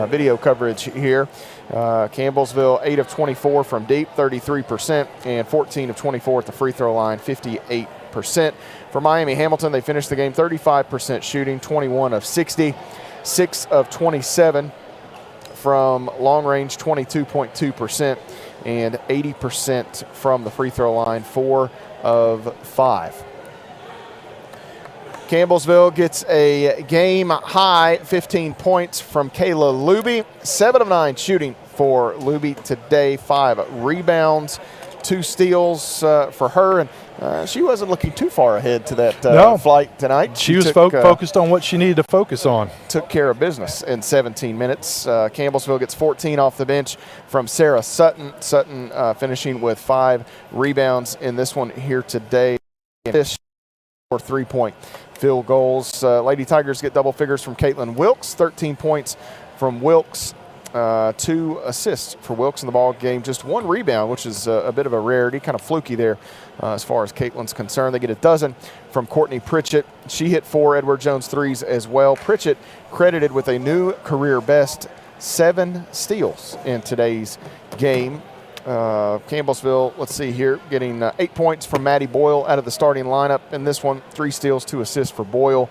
video coverage here. Campbellsville, 8 of 24 from deep, 33%, and 14 of 24 at the free throw line, 58%. For Miami Hamilton, they finished the game 35% shooting, 21 of 60, 6 of 27 from long range, 22.2%, and 80% from the free throw line, 4 of 5. Campbellsville gets a game-high 15 points from Kayla Luby. 7 of 9 shooting for Luby today. 5 rebounds, 2 steals for her. And she wasn't looking too far ahead to that flight tonight. She was focused on what she needed to focus on. Took care of business in 17 minutes. Campbellsville gets 14 off the bench from Sarah Sutton. Sutton finishing with 5 rebounds in this one here today. Fish for 3-point field goals. Lady Tigers get double figures from Caitlin Wilkes, 13 points from Wilkes, 2 assists for Wilkes in the ball game, just 1 rebound, which is a bit of a rarity, kind of fluky there as far as Caitlin's concerned. They get a dozen from Courtney Pritchett. She hit 4 Edward Jones threes as well. Pritchett credited with a new career best 7 steals in today's game. Campbellsville, let's see here, getting 8 points from Maddie Boyle out of the starting lineup in this one. 3 steals, 2 assists for Boyle.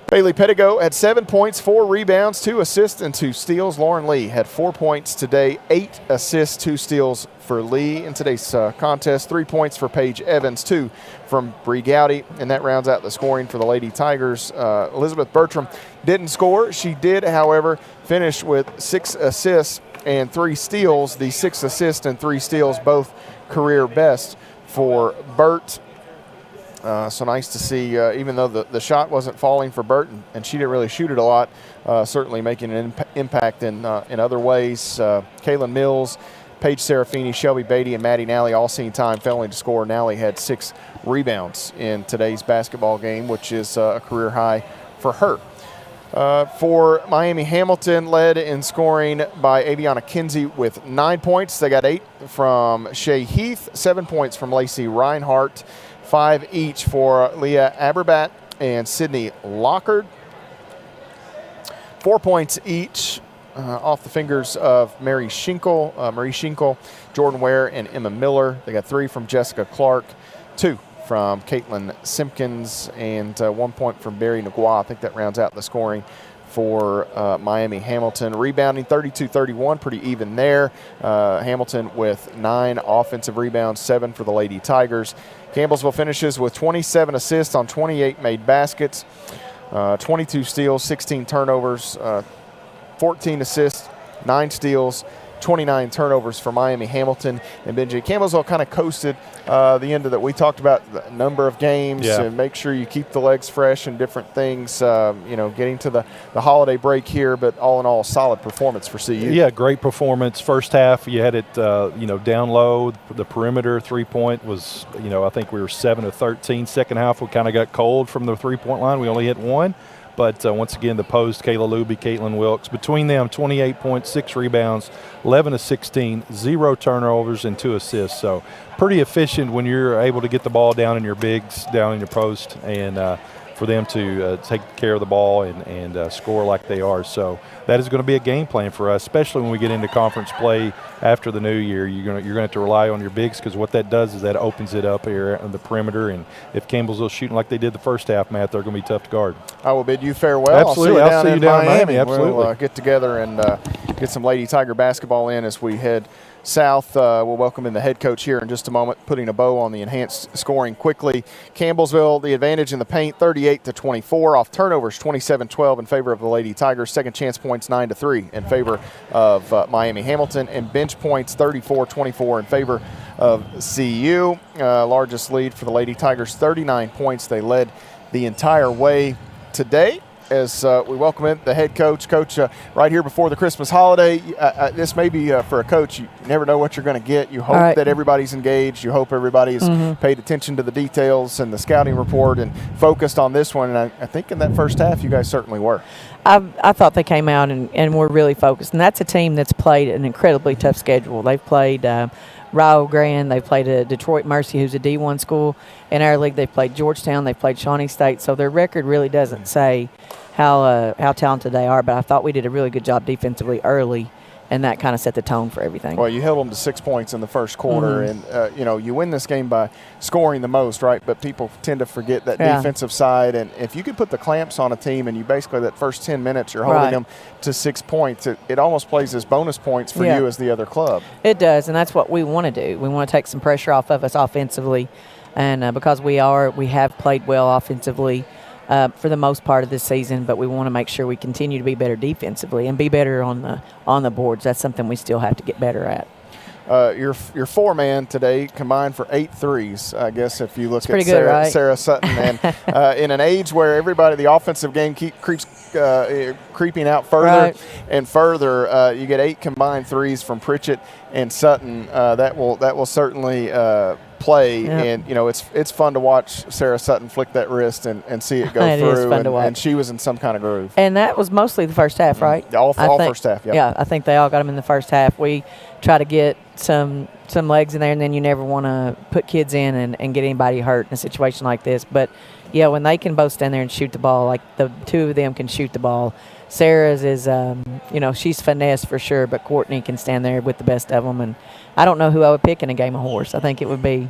Bailey Pettigo had 7 points, 4 rebounds, 2 assists, and 2 steals. Lauren Lee had 4 points today, 8 assists, 2 steals for Lee in today's contest. 3 points for Paige Evans, 2 from Bree Gowdy, and that rounds out the scoring for the Lady Tigers. Elizabeth Bertram didn't score. She did, however, finish with 6 assists and 3 steals. The 6 assists and 3 steals, both career best for Burt. So nice to see, even though the shot wasn't falling for Burt, and she didn't really shoot it a lot, certainly making an impact in other ways. Kaylin Mills, Paige Serafini, Shelby Beatty, and Maddie Nally all seen time failing to score. Nally had 6 rebounds in today's basketball game, which is a career high for her. For Miami Hamilton, led in scoring by Aviana Kinsey with 9 points. They got 8 from Shay Heath, 7 points from Lacey Reinhart, 5 each for Leah Aberbat and Sydney Lockard. 4 points each off the fingers of Marie Schinkel, Jordan Ware, and Emma Miller. They got 3 from Jessica Clark, 2 from Caitlin Simpkins, and 1 point from Barry Nagua. I think that rounds out the scoring for Miami Hamilton. Rebounding 32-31, pretty even there. Hamilton with 9 offensive rebounds, 7 for the Lady Tigers. Campbellsville finishes with 27 assists on 28 made baskets, 22 steals, 16 turnovers, 14 assists, 9 steals, 29 turnovers for Miami Hamilton. And Benji, Campbellsville kind of coasted the end of that. We talked about the number of games and make sure you keep the legs fresh and different things, getting to the holiday break here, but all in all, solid performance for CU. Yeah, great performance. First half, you had it, down low. The perimeter three-point was, I think we were 7 of 13. Second half, we kind of got cold from the three-point line. We only hit 1. But once again, the post, Kayla Luby, Caitlin Wilkes, between them, 28 points, 6 rebounds, 11 of 16, 0 turnovers, and 2 assists. So pretty efficient when you're able to get the ball down in your bigs, down in your post, and for them to take care of the ball and score like they are. So that is going to be a game plan for us, especially when we get into conference play after the new year. You're going to have to rely on your bigs, because what that does is that opens it up here on the perimeter. And if Campbellsville shooting like they did the first half, Matt, they're going to be tough to guard. I will bid you farewell. Absolutely. I'll see you down in Miami. Absolutely. We'll get together and get some Lady Tiger basketball in as we head south. We'll welcome in the head coach here in just a moment, putting a bow on the enhanced scoring quickly. Campbellsville, the advantage in the paint, 38-24. Off turnovers, 27-12 in favor of the Lady Tigers. Second chance points, 9-3 in favor of Miami Hamilton. And bench points, 34-24 in favor of CU. Largest lead for the Lady Tigers, 39 points. They led the entire way today. As we welcome in the head coach. Coach, right here before the Christmas holiday, this may be for a coach, you never know what you're going to get. You hope that everybody's engaged. You hope everybody's paid attention to the details and the scouting report and focused on this one. And I think in that first half, you guys certainly were. I thought they came out and were really focused. And that's a team that's played an incredibly tough schedule. They've played Rio Grande, they've played a Detroit Mercy, who's a D1 school. In our league, they've played Georgetown, they've played Shawnee State. So their record really doesn't say how talented they are, but I thought we did a really good job defensively early, and that kind of set the tone for everything. Well, you held them to 6 points in the first quarter, and you win this game by scoring the most, right? But people tend to forget that defensive side, and if you could put the clamps on a team and you basically that first 10 minutes you're holding them to 6 points, it almost plays as bonus points for you as the other club. It does, and that's what we want to do. We want to take some pressure off of us offensively, and because we have played well offensively for the most part of this season, but we want to make sure we continue to be better defensively and be better on the boards. That's something we still have to get better at. Your four-man today combined for 8 threes, I guess, if you look at Sarah Sutton. And in an age where the offensive game keeps creeping out further and further, you get 8 combined threes from Pritchett and Sutton. That will certainly play, and it's fun to watch Sarah Sutton flick that wrist and see it go through. Is fun to watch. And she was in some kind of groove. And that was mostly the first half, right? All first half. Yeah, I think they all got them in the first half. We try to get some legs in there, and then you never want to put kids in and get anybody hurt in a situation like this. But yeah, when they can both stand there and shoot the ball, like the two of them can shoot the ball. Sarah's is, she's finesse for sure, but Courtney can stand there with the best of them. And I don't know who I would pick in a game of horse. I think it would be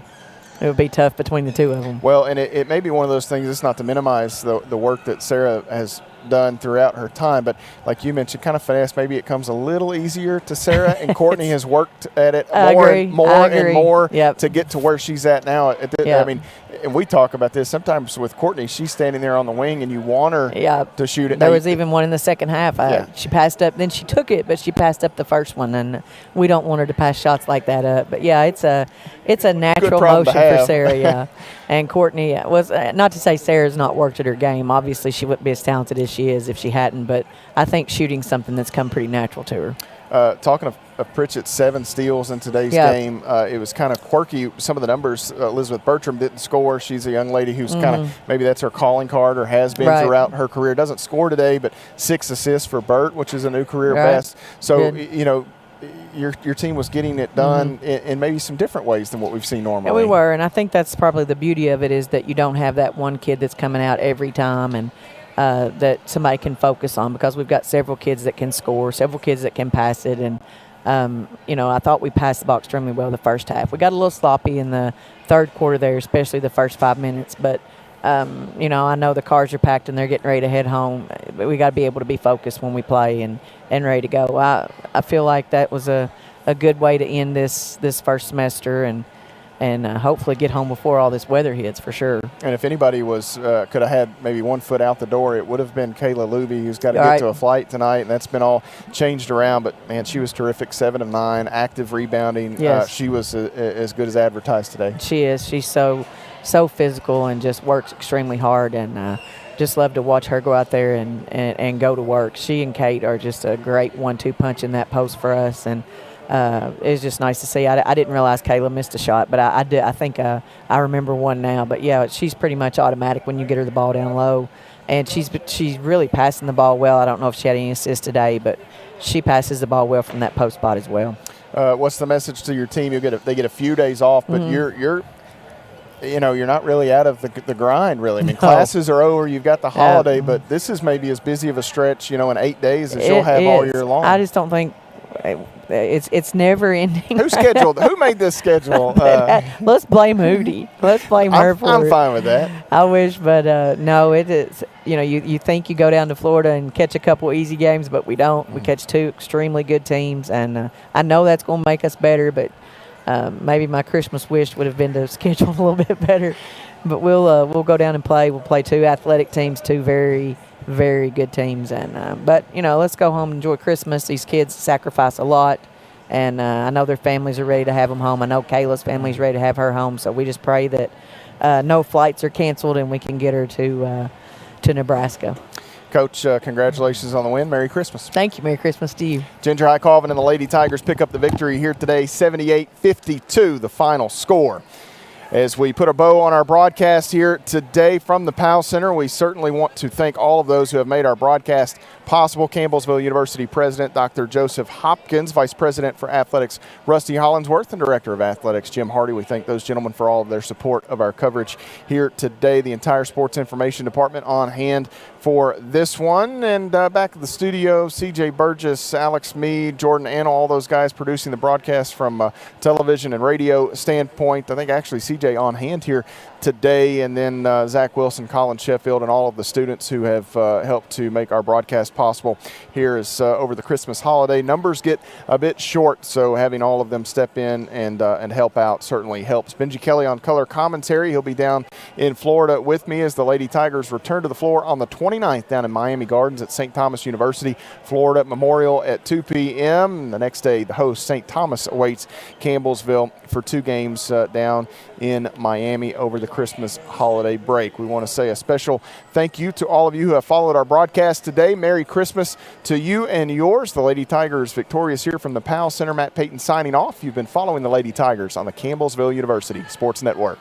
tough between the two of them. Well, and it may be one of those things, it's not to minimize the work that Sarah has done throughout her time, but like you mentioned, kind of finesse, maybe it comes a little easier to Sarah, and Courtney has worked at it more and more to get to where she's at now. I mean, and we talk about this sometimes with Courtney, she's standing there on the wing and you want her to shoot it. There was even one in the second half. She passed up, then she took it, but she passed up the first one, and we don't want her to pass shots like that up. But yeah, it's a natural motion for Sarah, And Courtney was, not to say Sarah's not worked at her game. Obviously, she wouldn't be as talented as she is if she hadn't, but I think shooting's something that's come pretty natural to her. Talking of Pritchett, 7 steals in today's game. It was kind of quirky. Some of the numbers, Elizabeth Bertram didn't score. She's a young lady who's kind of, maybe that's her calling card or has been throughout her career. Doesn't score today, but 6 assists for Bert, which is a new career best. So, your team was getting it done in maybe some different ways than what we've seen normally. Yeah, we were, and I think that's probably the beauty of it, is that you don't have that one kid that's coming out every time and that somebody can focus on, because we've got several kids that can score, several kids that can pass it, and I thought we passed the ball extremely well the first half. We got a little sloppy in the third quarter there, especially the first 5 minutes. But, I know the cars are packed and they're getting ready to head home. But we got to be able to be focused when we play and ready to go. I feel like that was a good way to end this first semester and hopefully get home before all this weather hits for sure. And if anybody could have had maybe 1 foot out the door, it would have been Kayla Luby, who's got to get to a flight tonight, and that's been all changed around. But, man, she was terrific, 7 of 9, active rebounding. Yes. She was as good as advertised today. She is. She's so physical and just works extremely hard, and just love to watch her go out there and go to work. She and Kate are just a great 1-2 punch in that post for us, and it's just nice to see. I didn't realize Kayla missed a shot, but I did. I think I remember one now. But yeah, she's pretty much automatic when you get her the ball down low, and she's really passing the ball well. I don't know if she had any assists today, but she passes the ball well from that post spot as well. What's the message to your team? They get a few days off, but you're not really out of the grind, really. I mean, classes are over. You've got the holiday, but this is maybe as busy of a stretch, in 8 days as you'll have all year long. I just don't think it's never ending. Who made this schedule? Let's blame Hootie. Let's blame her for it. I'm fine with that. I wish, but no, it is. You think you go down to Florida and catch a couple easy games, but we don't. We catch 2 extremely good teams, and I know that's going to make us better, but maybe my Christmas wish would have been to schedule a little bit better. But we'll go down and play. We'll play 2 athletic teams, 2 very, very good teams. And but let's go home and enjoy Christmas. These kids sacrifice a lot, and I know their families are ready to have them home. I know Kayla's family's ready to have her home. So we just pray that no flights are canceled and we can get her to Nebraska. Coach, congratulations on the win. Merry Christmas. Thank you. Merry Christmas to you. Ginger High Colvin and the Lady Tigers pick up the victory here today, 78-52, the final score. As we put a bow on our broadcast here today from the Powell Center, we certainly want to thank all of those who have made our broadcast possible. Campbellsville University President Dr. Joseph Hopkins, Vice President for Athletics Rusty Hollingsworth, and Director of Athletics Jim Hardy. We thank those gentlemen for all of their support of our coverage here today. The entire Sports Information Department on hand for this one. And back at the studio, CJ Burgess, Alex Mead, Jordan Ann, all those guys producing the broadcast from a television and radio standpoint. I think actually CJ on hand here today, and then Zach Wilson, Colin Sheffield, and all of the students who have helped to make our broadcast possible here is over the Christmas holiday. Numbers get a bit short, so having all of them step in and help out certainly helps. Benji Kelly on color commentary. He'll be down in Florida with me as the Lady Tigers return to the floor on the 29th down in Miami Gardens at St. Thomas University, Florida Memorial at 2 p.m. The next day, the host, St. Thomas, awaits Campbellsville for 2 games down in Miami over the Christmas holiday break. We want to say a special thank you to all of you who have followed our broadcast today. Merry Christmas to you and yours. The Lady Tigers victorious here from the Powell Center. Matt Payton signing off. You've been following the Lady Tigers on the Campbellsville University Sports Network.